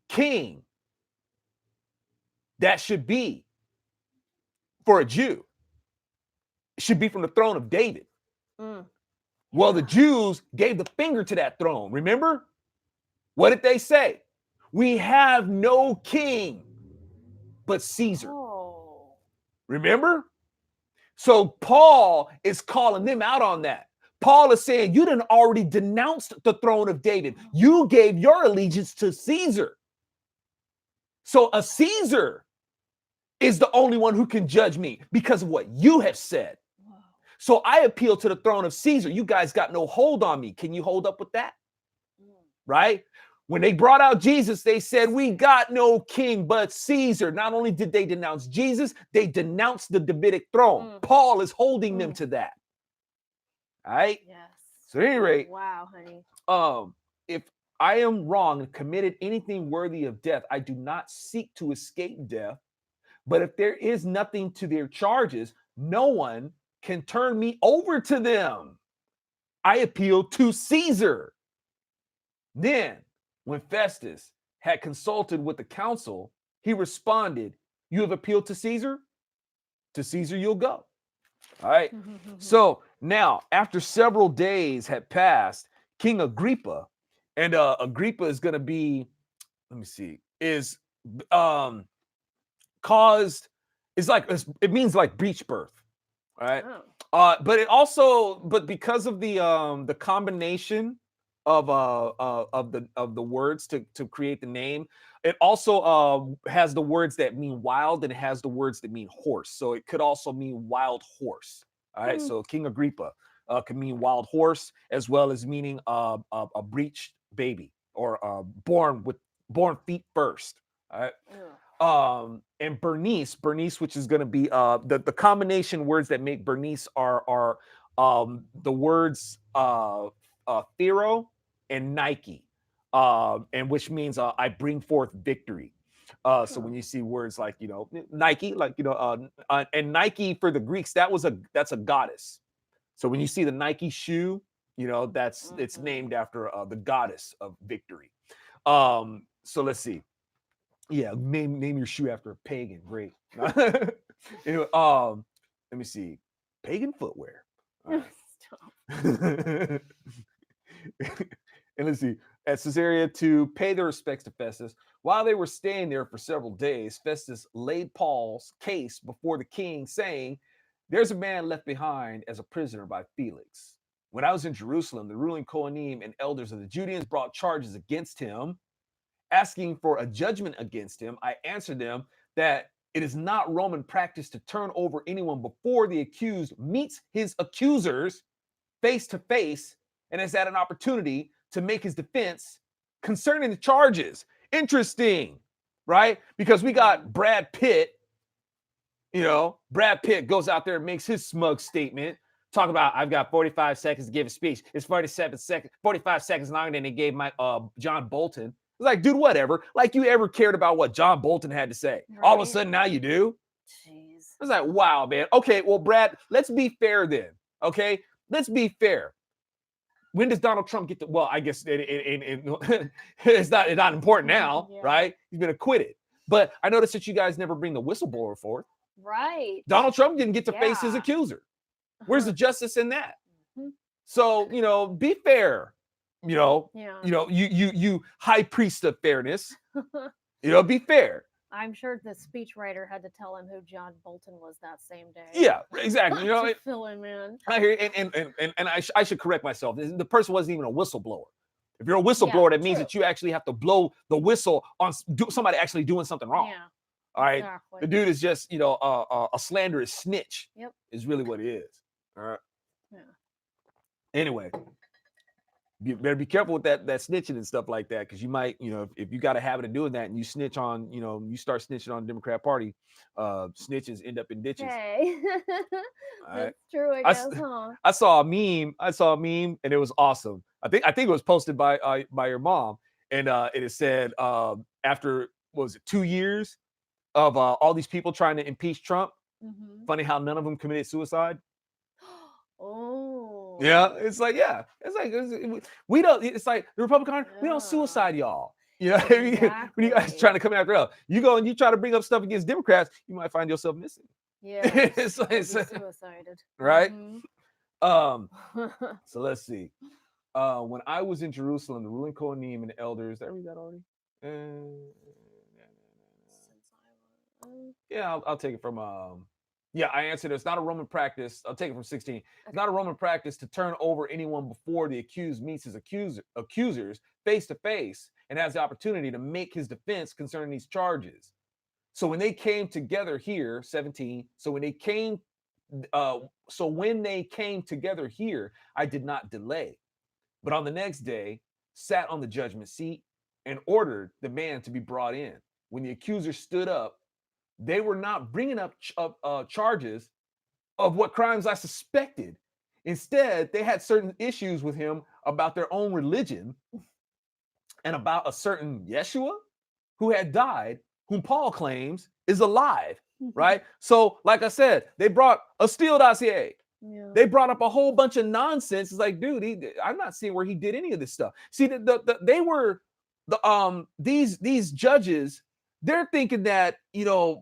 king that should be for a Jew should be from the throne of David. Well, the Jews gave the finger to that throne. Remember? What did they say? We have no king but Caesar. Oh. Remember? So Paul is calling them out on that. Paul is saying, you done already denounced the throne of David. You gave your allegiance to Caesar. So a Caesar is the only one who can judge me because of what you have said. Wow. So I appeal to the throne of Caesar. You guys got no hold on me. Can you hold up with that? Right? When they brought out Jesus, they said, we got no king but Caesar. Not only did they denounce Jesus, they denounced the Davidic throne. Paul is holding them to that. All right? Yes. So at any rate, wow, honey. If I am wrong and committed anything worthy of death, I do not seek to escape death. But if there is nothing to their charges, no one can turn me over to them. I appeal to Caesar. Then, when Festus had consulted with the council, he responded, you have appealed to Caesar? To Caesar you'll go. All right. So now, after several days had passed, King Agrippa, and Agrippa is going to be, let me see, is caused, it's like, it means like breech birth. All right. But it also, but because of the combination of the words to create the name, it also has the words that mean wild and it has the words that mean horse. So it could also mean wild horse. All right. So King Agrippa can mean wild horse as well as meaning a breeched baby or born feet first. All right. And Bernice, which is going to be the combination words that make Bernice are the words Thero and Nike, and which means I bring forth victory. So when you see words like, you know, Nike, like, you know, and Nike for the Greeks, that's a goddess. So when you see the Nike shoe, you know, it's named after the goddess of victory. So let's see. Yeah, name your shoe after a pagan. Great. Anyway, let me see. Pagan footwear. Right. And let's see. At Caesarea to pay their respects to Festus. While they were staying there for several days, Festus laid Paul's case before the king, saying, there's a man left behind as a prisoner by Felix. When I was in Jerusalem, the ruling Kohanim and elders of the Judeans brought charges against him, asking for a judgment against him. I answered them that it is not Roman practice to turn over anyone before the accused meets his accusers face to face and has had an opportunity to make his defense concerning the charges. Interesting, right? Because we got Brad Pitt, you know, Brad Pitt goes out there and makes his smug statement, talk about, I've got 45 seconds to give a speech. It's 45 seconds longer than they gave my John Bolton. It's like, dude, whatever. Like you ever cared about what John Bolton had to say. Right. All of a sudden now you do. Jeez. I was like, wow, man. Okay, well, Brad, let's be fair then. Okay, let's be fair. When does Donald Trump get to, well, I guess it's not important now, right? He's been acquitted. But I noticed that you guys never bring the whistleblower forth. Right. Donald Trump didn't get to face his accuser. Where's the justice in that? So, you know, be fair. You know, you high priest of fairness. You know, be fair. I'm sure the speechwriter had to tell him who John Bolton was that same day. Yeah, exactly. You know, fill him in. I hear, and I should correct myself. The person wasn't even a whistleblower. If you're a whistleblower, that means true. that you actually have to blow the whistle on somebody actually doing something wrong. Yeah. All right. Exactly. The dude is just, a slanderous snitch. Yep. Is really what he is. All right. Yeah. Anyway, you better be careful with that snitching and stuff like that, because you might, if you got a habit of doing that and you snitch on, you start snitching on the Democrat Party, snitches end up in ditches. Okay. All right. That's true, I guess, huh? I saw a meme, and it was awesome. I think it was posted by your mom, and it said after, what was it, 2 years of all these people trying to impeach Trump. Mm-hmm. Funny how none of them committed suicide. Oh. Yeah, it's like, we don't. It's like the Republican Party, we don't Yeah. suicide y'all. When you guys Exactly. trying to come after us, you go and you try to bring up stuff against Democrats, you might find yourself missing. Yeah. It's like- Be suicided. right? Mhm. So let's see. When I was in Jerusalem, the ruling Kohanim and the elders. Did I read that already? Yeah, I'll take it from. I answered. It's not a Roman practice. I'll take it from 16. It's not a Roman practice to turn over anyone before the accused meets his accusers face to face and has the opportunity to make his defense concerning these charges. So when they came together here, 17. So when they came together here, I did not delay, but on the next day sat on the judgment seat and ordered the man to be brought in. When the accuser stood up, they were not bringing up charges of what crimes I suspected. Instead, they had certain issues with him about their own religion and about a certain Yeshua who had died, whom Paul claims is alive, right? So, like I said, they brought a Steele dossier. Yeah. They brought up a whole bunch of nonsense. It's like, dude, I'm not seeing where he did any of this stuff. See, these judges, they're thinking that,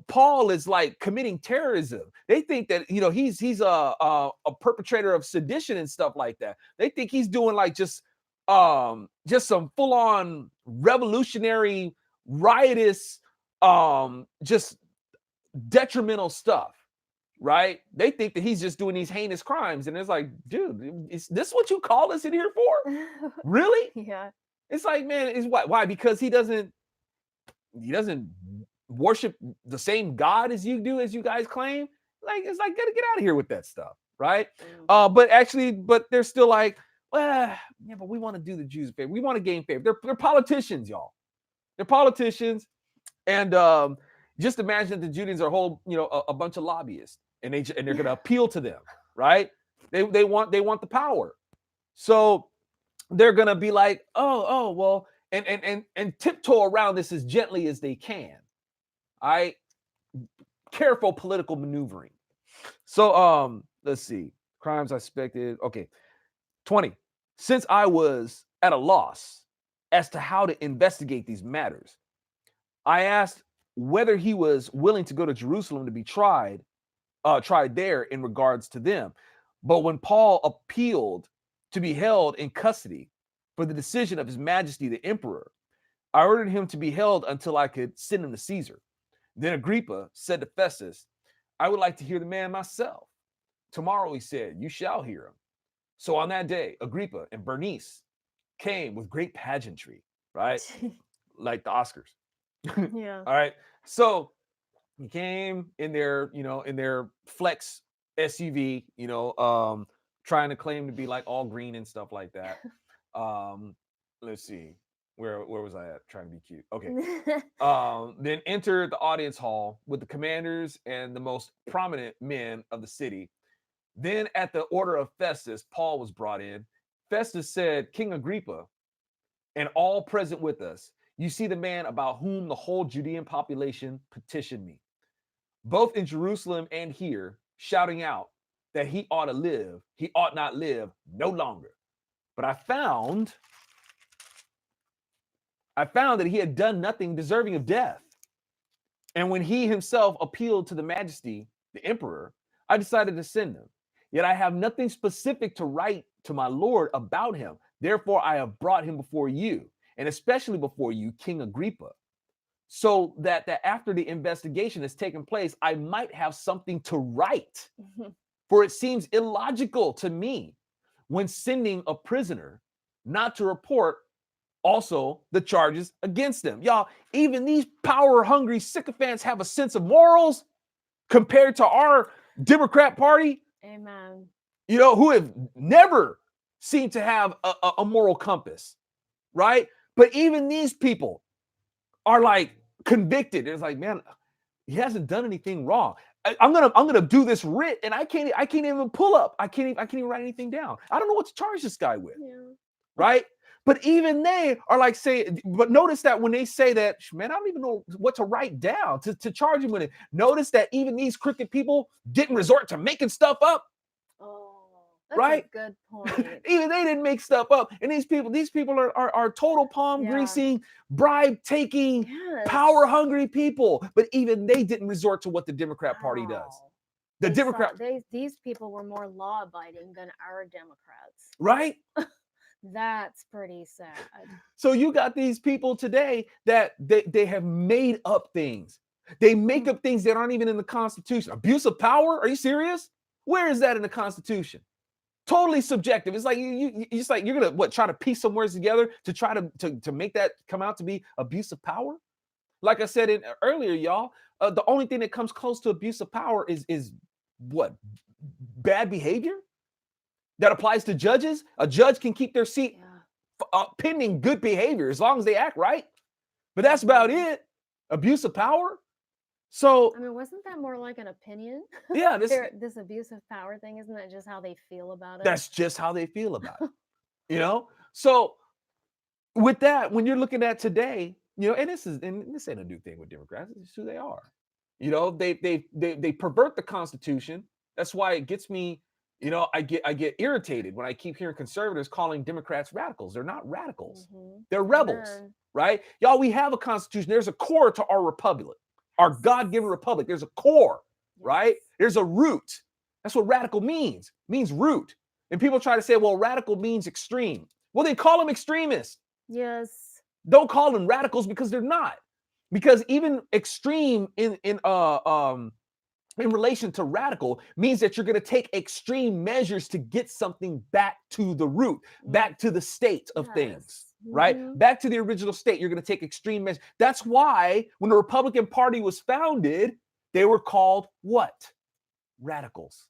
Paul is like committing terrorism. They think that, he's a perpetrator of sedition and stuff like that. They think he's doing like just some full on revolutionary, riotous, just detrimental stuff. Right? They think that he's just doing these heinous crimes. And it's like, dude, is this what you call us in here for? Really? Yeah. It's like, man, is why? Because he doesn't worship the same God as you do, as you guys claim. Like, it's like, gotta get out of here with that stuff, right? But they're still like, well, yeah, but we want to do the Jews a favor. We want to gain favor. They're politicians, y'all. They're politicians, and just imagine that the Judeans are a bunch of lobbyists, and they're gonna appeal to them, right? They want the power, so they're gonna be like, oh well, and tiptoe around this as gently as they can. All right, careful political maneuvering. So let's see, crimes I suspected. Okay, 20. Since I was at a loss as to how to investigate these matters, I asked whether he was willing to go to Jerusalem to be tried there in regards to them. But when Paul appealed to be held in custody for the decision of His Majesty the Emperor, I ordered him to be held until I could send him to Caesar. Then Agrippa said to Festus, I would like to hear the man myself. Tomorrow, he said, you shall hear him. So on that day, Agrippa and Bernice came with great pageantry, right? Like the Oscars. Yeah. All right. So he came in their flex SUV, trying to claim to be like all green and stuff like that. Let's see. Where was I at? Trying to be cute. Okay. Then entered the audience hall with the commanders and the most prominent men of the city. Then at the order of Festus, Paul was brought in. Festus said, King Agrippa, and all present with us, you see the man about whom the whole Judean population petitioned me, both in Jerusalem and here, shouting out that he ought not live no longer. But I found that he had done nothing deserving of death. And when he himself appealed to the Majesty, the Emperor, I decided to send him. Yet I have nothing specific to write to my Lord about him. Therefore, I have brought him before you, and especially before you, King Agrippa, so that after the investigation has taken place, I might have something to write. For it seems illogical to me, when sending a prisoner, not to report also the charges against them. Y'all, even these power-hungry sycophants have a sense of morals compared to our Democrat Party. Amen. Who have never seemed to have a moral compass, right? But even these people are like convicted. It's like, man, he hasn't done anything wrong. I'm gonna do this writ, and I can't even pull up. I can't even write anything down. I don't know what to charge this guy with, right? But even they are like saying, but notice that when they say that, man, I don't even know what to write down to charge him with it. Notice that even these crooked people didn't resort to making stuff up. That's right? a good point. Even they didn't make stuff up. And these people are total palm greasing, bribe taking, power hungry people. But even they didn't resort to what the Democrat Party does. These people were more law abiding than our Democrats. Right? That's pretty sad. So you got these people today that they have made up things. They make up things that aren't even in the Constitution. Abuse of power? Are you serious? Where is that in the Constitution? Totally subjective. It's like it's like you're gonna try to piece some words together to try to make that come out to be abuse of power. Like I said earlier, y'all, the only thing that comes close to abuse of power is what? Bad behavior that applies to judges. A judge can keep their seat pending good behavior as long as they act right. But that's about it. Abuse of power. So I mean, wasn't that more like an opinion? Yeah, this abuse of power thing, isn't that just how they feel about it? That's just how they feel about it. So with that, when you're looking at today, and this ain't a new thing with Democrats. It's who they are. They pervert the Constitution. That's why it gets me. I get irritated when I keep hearing conservatives calling Democrats radicals. They're not radicals. They're rebels, right? Y'all, we have a Constitution. There's a core to our republic. Our God-given republic. There's a core, right? There's a root. That's what radical means. It means root. And people try to say, well, radical means extreme. Well, they call them extremists. Yes. Don't call them radicals because they're not. Because even extreme in relation to radical means that you're going to take extreme measures to get something back to the root, back to the state of things. Right? Back to the original state, you're going to take extreme measures. That's why when the Republican Party was founded, they were called what? Radicals.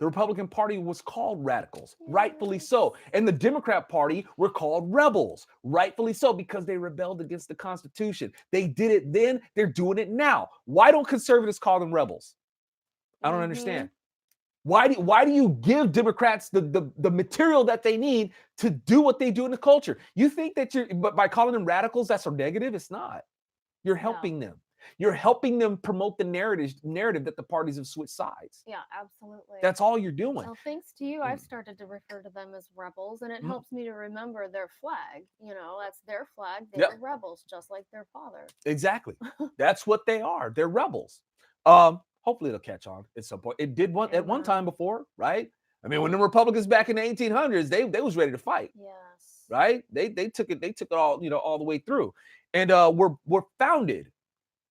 The Republican Party was called radicals, rightfully so. And the Democrat Party were called rebels, rightfully so, because they rebelled against the Constitution. They did it then, they're doing it now. Why don't conservatives call them rebels? I don't understand. Why do you give Democrats the material that they need to do what they do in the culture? You think that but by calling them radicals, that's a negative? It's not. You're helping them. You're helping them promote the narrative that the parties have switched sides. Yeah, absolutely. That's all you're doing. Well, thanks to you, I've started to refer to them as rebels, and it helps me to remember their flag. That's their flag. They're rebels, just like their father. Exactly. That's what they are. They're rebels. Hopefully it'll catch on at some point. It did at one time before, right? I mean, when the Republicans back in the 1800s, they was ready to fight. Yes. Right? They took it all, all the way through. And we're founded,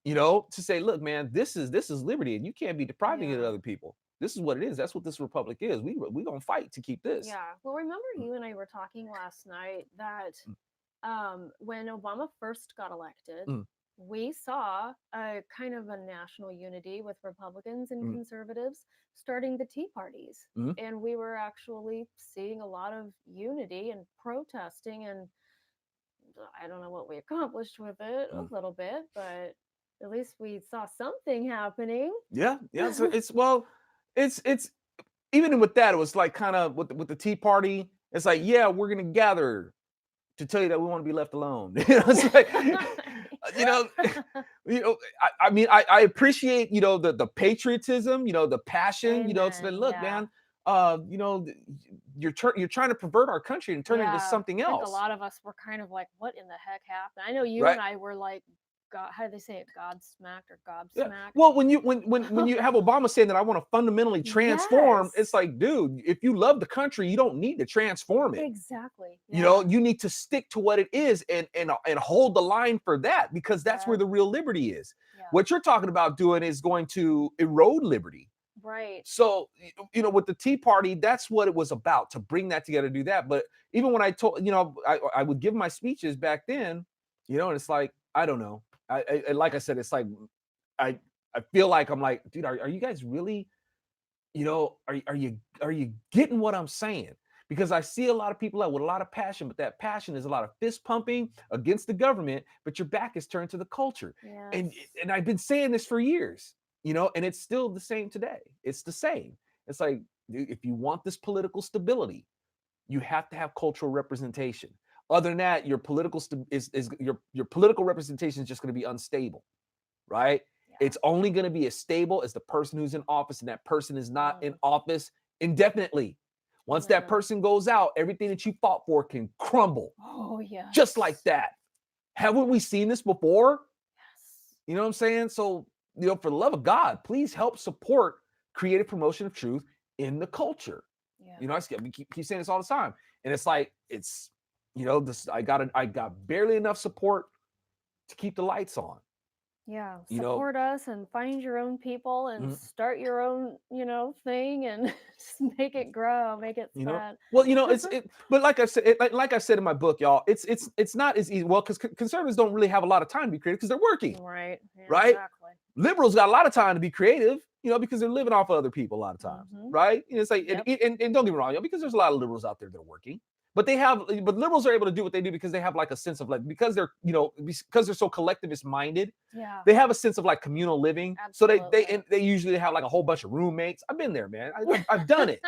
to say, look, man, this is liberty, and you can't be depriving it of other people. This is what it is. That's what this republic is. We gonna fight to keep this. Yeah. Well, remember you and I were talking last night that when Obama first got elected, we saw a kind of a national unity with Republicans and conservatives starting the Tea Parties. And we were actually seeing a lot of unity and protesting, and I don't know what we accomplished with it, a little bit, but at least we saw something happening. Yeah. So it's even with that, it was like kind of with the Tea Party. It's like, we're gonna gather to tell you that we want to be left alone. It's like, I mean, I appreciate, the patriotism, the passion, to say, look, man, you're trying to pervert our country and turn it into something else. I think a lot of us were kind of like, what in the heck happened? I know you and I were like, God, how do they say it? Godsmacked or gobsmacked? Yeah. Well, when you have Obama saying that I want to fundamentally transform, it's like, dude, if you love the country, you don't need to transform it. Exactly. You need to stick to what it is and hold the line for that, because that's where the real liberty is. What you're talking about doing is going to erode liberty. Right. So, with the Tea Party, that's what it was about, to bring that together, do that. But even when I told, I would give my speeches back then, and it's like, I don't know. Like I said, it's like, I feel like I'm like, dude, are you guys really, are you getting what I'm saying? Because I see a lot of people out with a lot of passion, but that passion is a lot of fist pumping against the government, but your back is turned to the culture. Yes. And I've been saying this for years, and it's still the same today. It's the same. It's like, dude, if you want this political stability, you have to have cultural representation. Other than that, your political your political representation is just going to be unstable, right? Yeah. It's only going to be as stable as the person who's in office, and that person is not in office indefinitely. Once that person goes out, everything that you fought for can crumble. Oh, yeah. Just like that. Haven't we seen this before? Yes. You know what I'm saying? So, for the love of God, please help support creative promotion of truth in the culture. Yeah. I keep saying this all the time. And it's like, I got barely enough support to keep the lights on. Yeah, support us and find your own people and start your own, thing, and just make it grow, make it spread. Well, but like I said, like I said in my book, y'all, it's not as easy. Well, because conservatives don't really have a lot of time to be creative because they're working. Right. Yeah, right. Exactly. Liberals got a lot of time to be creative, because they're living off of other people a lot of times, right? It's like, and don't get me wrong, y'all, because there's a lot of liberals out there that are working. But liberals are able to do what they do because they have like a sense of like, because they're so collectivist minded. Yeah. They have a sense of like communal living. Absolutely. So they usually have like a whole bunch of roommates. I've been there, man. I've done it.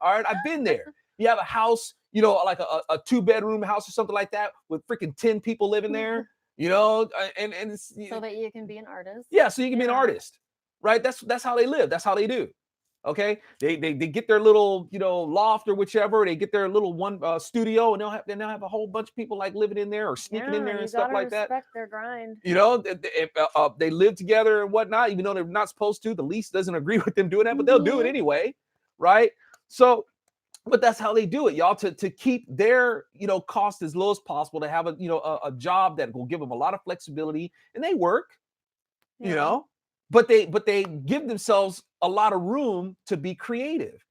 All right. I've been there. You have a house, like a 2-bedroom house or something like that with freaking 10 people living there, and it's, so that you can be an artist. Yeah. So you can be an artist, right? That's how they live. That's how they do. Okay, they get their little loft or whichever. They get their little one studio, and they'll have a whole bunch of people like living in there or sneaking in there and stuff like that. Respect their grind. They live together and whatnot, even though they're not supposed to. The lease doesn't agree with them doing that, but they'll do it anyway, right? So, but that's how they do it, y'all. To keep their cost as low as possible, to have a job that will give them a lot of flexibility, and they work, But they give themselves a lot of room to be creative,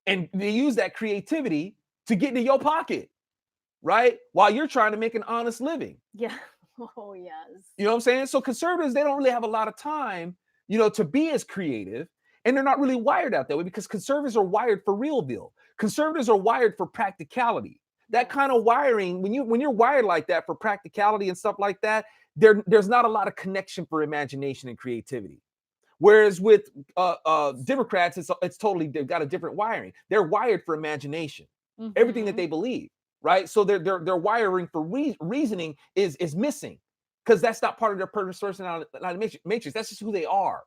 and they use that creativity to get into your pocket, right? While you're trying to make an honest living. Yeah. Oh, yes. You know what I'm saying? So conservatives, they don't really have a lot of time, to be as creative, and they're not really wired out that way because conservatives are wired for realville. Conservatives are wired for practicality. That kind of wiring, when you're wired like that for practicality and stuff like that, there's not a lot of connection for imagination and creativity. Whereas with Democrats, it's totally, they've got a different wiring. They're wired for imagination, everything that they believe, right? So their wiring for reasoning is missing because that's not part of their personality matrix. That's just who they are.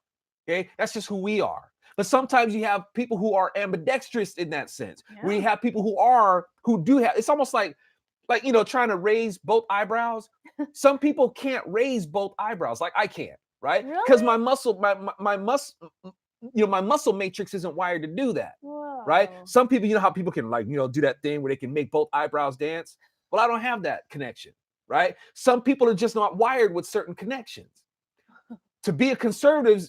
Okay, that's just who we are. But sometimes you have people who are ambidextrous in that sense. Yeah. We have people who do have. It's almost like trying to raise both eyebrows. Some people can't raise both eyebrows like I can, right? Because my muscle matrix isn't wired to do that. Whoa. Right? Some people, how people can do that thing where they can make both eyebrows dance. Well, I don't have that connection, right? Some people are just not wired with certain connections. To be a conservative,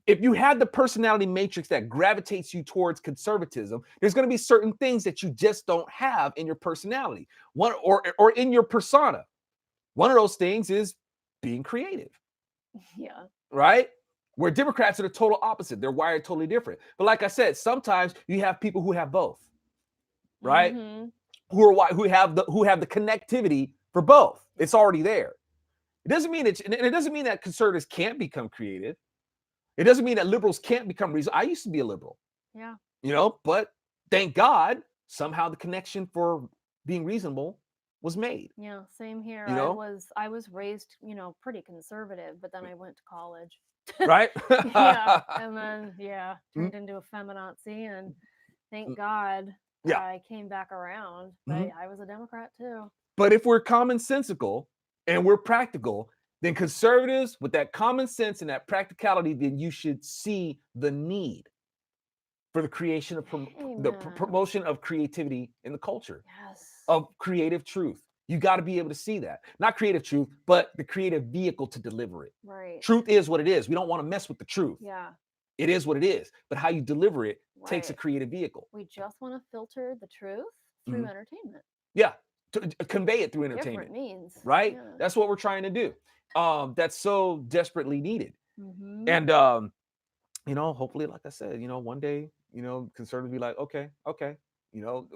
if you have the personality matrix that gravitates you towards conservatism, there's going to be certain things that you just don't have in your personality, or in your persona. One of those things is being creative. Yeah. Right? Where Democrats are the total opposite. They're wired totally different. But like I said, sometimes you have people who have both, right? Who have the connectivity for both. It's already there. It doesn't mean it doesn't mean that conservatives can't become creative. It doesn't mean that liberals can't become reasonable. I used to be a liberal. Yeah. But thank God somehow the connection for being reasonable was made. Yeah, same here. I was raised, pretty conservative, but then I went to college. Right? Yeah. And then turned into a feminazi, and thank God I came back around. But I was a Democrat too. But if we're commonsensical and we're practical, then conservatives with that common sense and that practicality, then you should see the need for the creation of the promotion of creativity in the culture. Yes. Of creative truth. You got to be able to see that. Not creative truth, but the creative vehicle to deliver it. Right. Truth is what it is. We don't want to mess with the truth. Yeah. It is what it is. But how you deliver it takes a Right. creative vehicle. We just want to filter the truth through Mhm. entertainment. Yeah, to convey it through Different entertainment, means. right? Yeah. That's what we're trying to do. That's so desperately needed. Mm-hmm. And hopefully, like I said, one day, conservatives be like, okay, you know,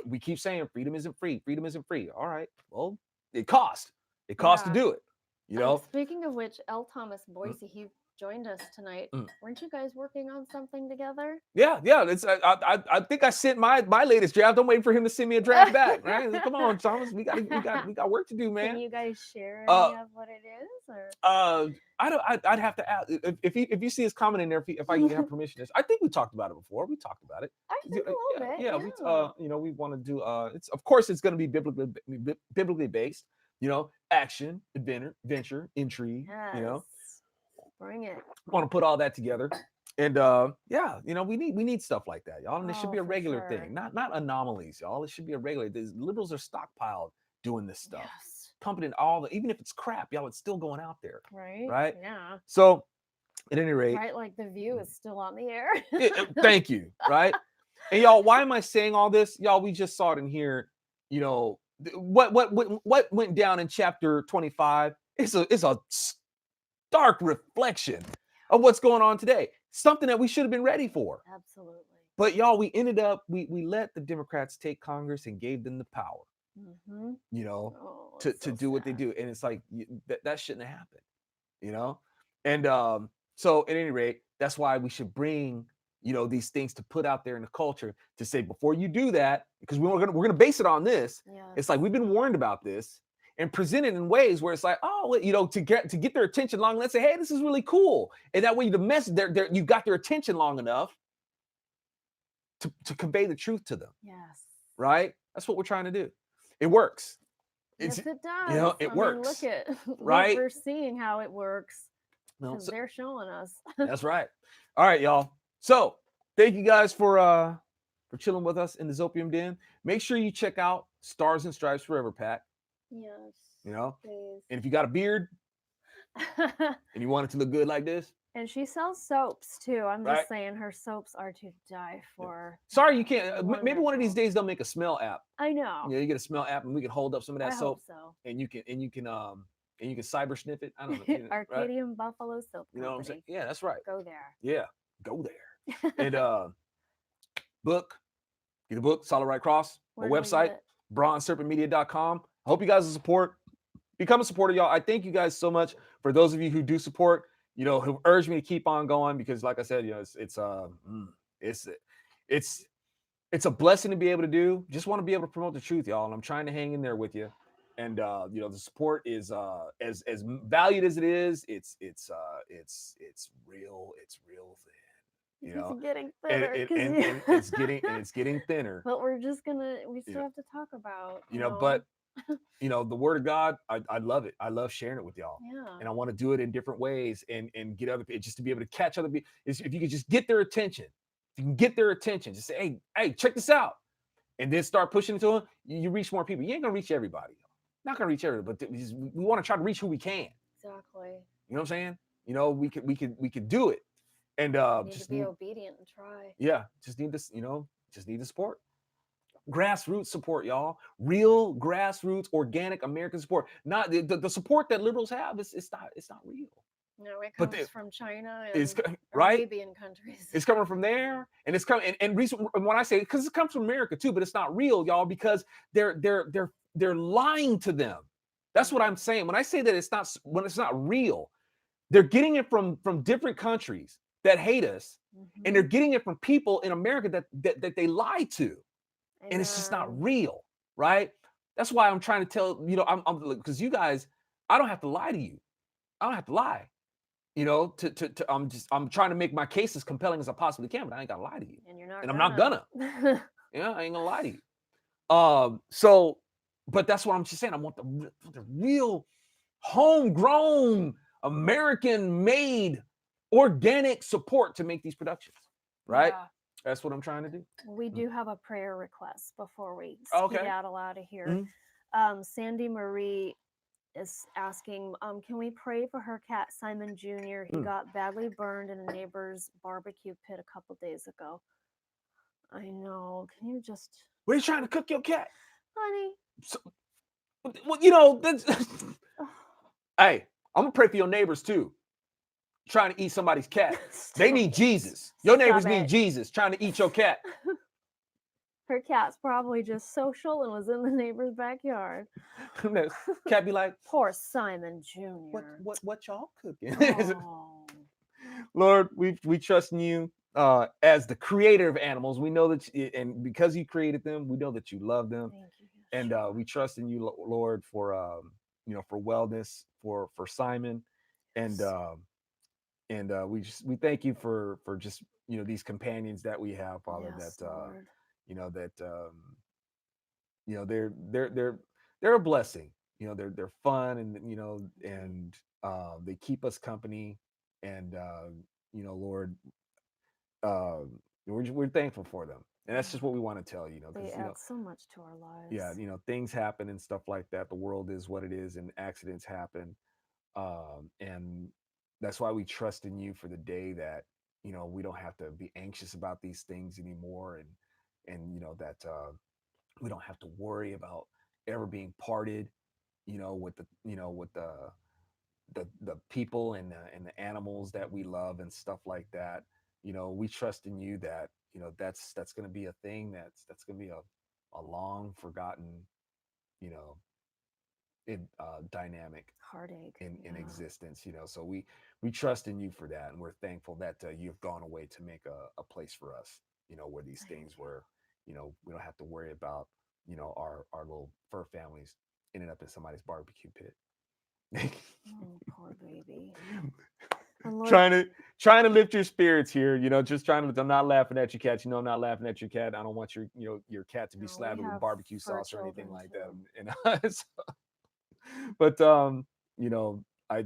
we keep saying freedom isn't free, freedom isn't free. All right, well, it costs to Yeah. do it. You know, Speaking of which, L. Thomas Mm, Boise, he joined us tonight. mm. Weren't you guys working on something together? Yeah. It's I think I sent my latest draft. I'm waiting for him to send me a draft back. Right? Come on, Thomas, we got work to do, man. Can you guys share Uh, any of what it is? Or I don't. I'd have to ask if you see his comment in there. If I can have permission. I think we talked about it before. We talked about it. I think a little bit. Yeah. Yeah. We want to do. It's of course it's going to be biblically based. Action, adventure, intrigue. Yes. Bring it. Want to put all that together. And we need stuff like that, y'all. And it should be a for regular sure. thing, not anomalies, y'all. It should be a regular. The liberals are stockpiled doing this stuff, Yes. pumping in even if it's crap, y'all, it's still going out there, Right. right? Yeah. So, at any rate, Right. Like the View is still on the air. thank you, right? And y'all, why am I saying all this, y'all? We just saw it in here. What went down in chapter 25? It's a stark reflection of what's going on today. Something that we should have been ready for. Absolutely. But y'all, we ended up we let the Democrats take Congress and gave them the power, Mm-hmm. to do what they do, and it's like that shouldn't have happened, And so at any rate, that's why we should bring these things to put out there in the culture to say before you do that, because we're gonna base it on this. Yeah. It's like we've been warned about this and present it in ways where it's like, to get their attention long. Let's say, hey, this is really cool, and that way the message you got their attention long enough to convey the truth to them. Yes. Right? That's what we're trying to do. It works. Yes, it does. It works. Look at right? We're seeing how it works because So, they're showing us. that's right. All right, y'all. So thank you guys for chilling with us in the ZOpium Den. Make sure you check out Stars and Stripes Forever Pack. Yes. And if you got a beard and you want it to look good like this. And she sells soaps too. I'm Right. just saying her soaps are to die for. Sorry, you can't. Maybe one of these days they'll make a smell app. I know. Yeah, you get a smell app, and we can hold up some of that I soap, hope so. and you can cyber sniff it. I don't know. Arcadium right? Buffalo Soap. You know what I'm saying? Yeah, that's right. Go there. Yeah, go there. And book, get a book, Solid Right Cross. My website, bronzeserpentmedia.com. I hope you guys will support. Become a supporter, y'all. I thank you guys so much for those of you who do support. Who urge me to keep on going, because, like I said, it's a blessing to be able to do. Just want to be able to promote the truth, y'all, and I'm trying to hang in there with you. And the support is as valued as it is. It's real thin. It's getting thinner. And it's getting thinner. But we still have to talk about. But the word of God, I love it. I love sharing it with y'all. Yeah. And I want to do it in different ways and get other people, just to be able to catch other people. If you could just get their attention, if you can get their attention, just say, hey, check this out. And then start pushing it to them, you reach more people. You ain't going to reach everybody. Not going to reach everybody, but we want to try to reach who we can. Exactly. You know what I'm saying? We could do it. And just be obedient and try. Yeah. Just need this, just need the support. Grassroots support, y'all. Real grassroots, organic American support. Not the support that liberals have. It's not real. No, it comes from China and right? Arabian countries. It's coming from there, and it's coming. And reason when I say, because it comes from America too, but it's not real, y'all, because they're lying to them. That's what I'm saying. When I say that when it's not real, they're getting it from different countries that hate us, and they're getting it from people in America that they lie to. And it's just not real, right? That's why I'm trying to tell, I'm because you guys, I don't have to lie to you. I don't have to lie, I'm trying to make my case as compelling as I possibly can, but I ain't gotta lie to you. And you're not. And I'm not gonna. I ain't gonna lie to you. So, but that's what I'm just saying. I want the real homegrown, American-made, organic support to make these productions, right? Yeah. That's what I'm trying to do. We do have a prayer request before we Okay. skedaddle out of here. Sandy Marie is asking, can we pray for her cat Simon Jr.? He Mm. got badly burned in a neighbor's barbecue pit a couple days ago. I know. Can you just, Where you trying to cook your cat? honey? So, well, you know, that's hey, I'm gonna pray for your neighbors too. Trying to eat somebody's cat. They Stop need it. Jesus. Your neighbors Stop need it. Jesus trying to eat your cat. Her cat's probably just social and was in the neighbor's backyard. Cat be like, Poor Simon Jr. what y'all cooking? Oh. Lord, we trust in you as the creator of animals. We know that, and because you created them, we know that you love them, Thank you. and we trust in you, Lord, for for wellness for Simon, and we thank you for just these companions that we have, Father. Yes, That Lord. that they're a blessing. They're fun, and and they keep us company, and Lord, we're thankful for them, and that's just what we want to tell you. They Because add so much to our lives. yeah, things happen and stuff like that. The world is what it is, and accidents happen, and that's why we trust in you for the day that we don't have to be anxious about these things anymore, and that we don't have to worry about ever being parted, with the people and the animals that we love and stuff like that. We trust in you that that's going to be a thing that's going to be a long forgotten, you know dynamic Heartache in existence. So we trust in you for that, and we're thankful that you've gone away to make a place for us, where these things were, we don't have to worry about our little fur families ending up in somebody's barbecue pit. Oh, poor baby. Lord, trying to lift your spirits here, just trying to. I'm not laughing at your cat. I'm not laughing at your cat. I don't want your cat to be slathered with barbecue sauce or anything like that. And but you know, I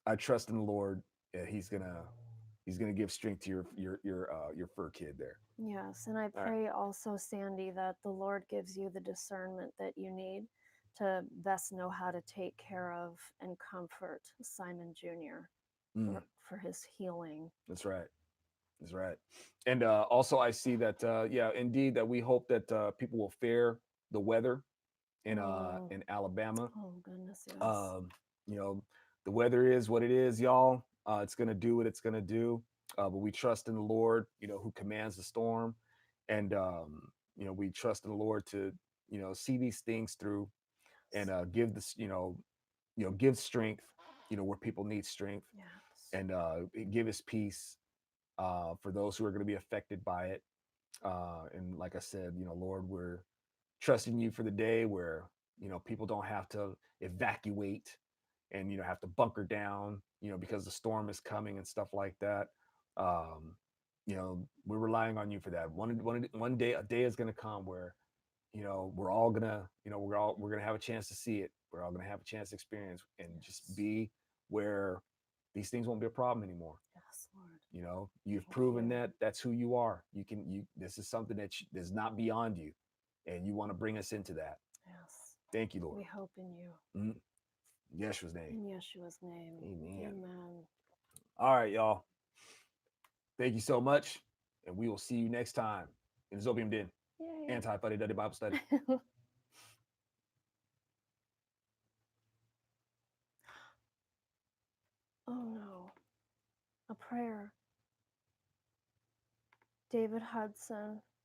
I trust in the Lord. He's gonna give strength to your fur kid there. yes, and I All right. pray also, Sandy, that the Lord gives you the discernment that you need to best know how to take care of and comfort Simon Jr. Mm, for his healing. that's right. That's right. And also, I see that yeah, indeed, that we hope that people will fare the weather in Alabama. Oh goodness, yes. Um, you know, the weather is what it is, y'all. It's gonna do what it's gonna do. But we trust in the Lord, who commands the storm, and we trust in the Lord to, see these things through, and give this, give strength, where people need strength, Yes. and give us peace for those who are going to be affected by it. And like I said, Lord, we're trusting you for the day where people don't have to evacuate and have to bunker down because the storm is coming and stuff like that. We're relying on you for that. One day, a day is going to come where we're all gonna we're gonna have a chance to see it. We're all gonna have a chance to experience and just be where these things won't be a problem anymore. Yes, Lord. You've proven that that's who you are. This is something that's not beyond you, and you want to bring us into that. Yes. Thank you, Lord. We hope in you. In Yeshua's name. In Yeshua's name. Amen. Amen. All right, y'all. Thank you so much, and we will see you next time in ZOpium Den. Yay. Anti-Fuddy Duddy Bible Study. Oh no. A prayer. David Hudson.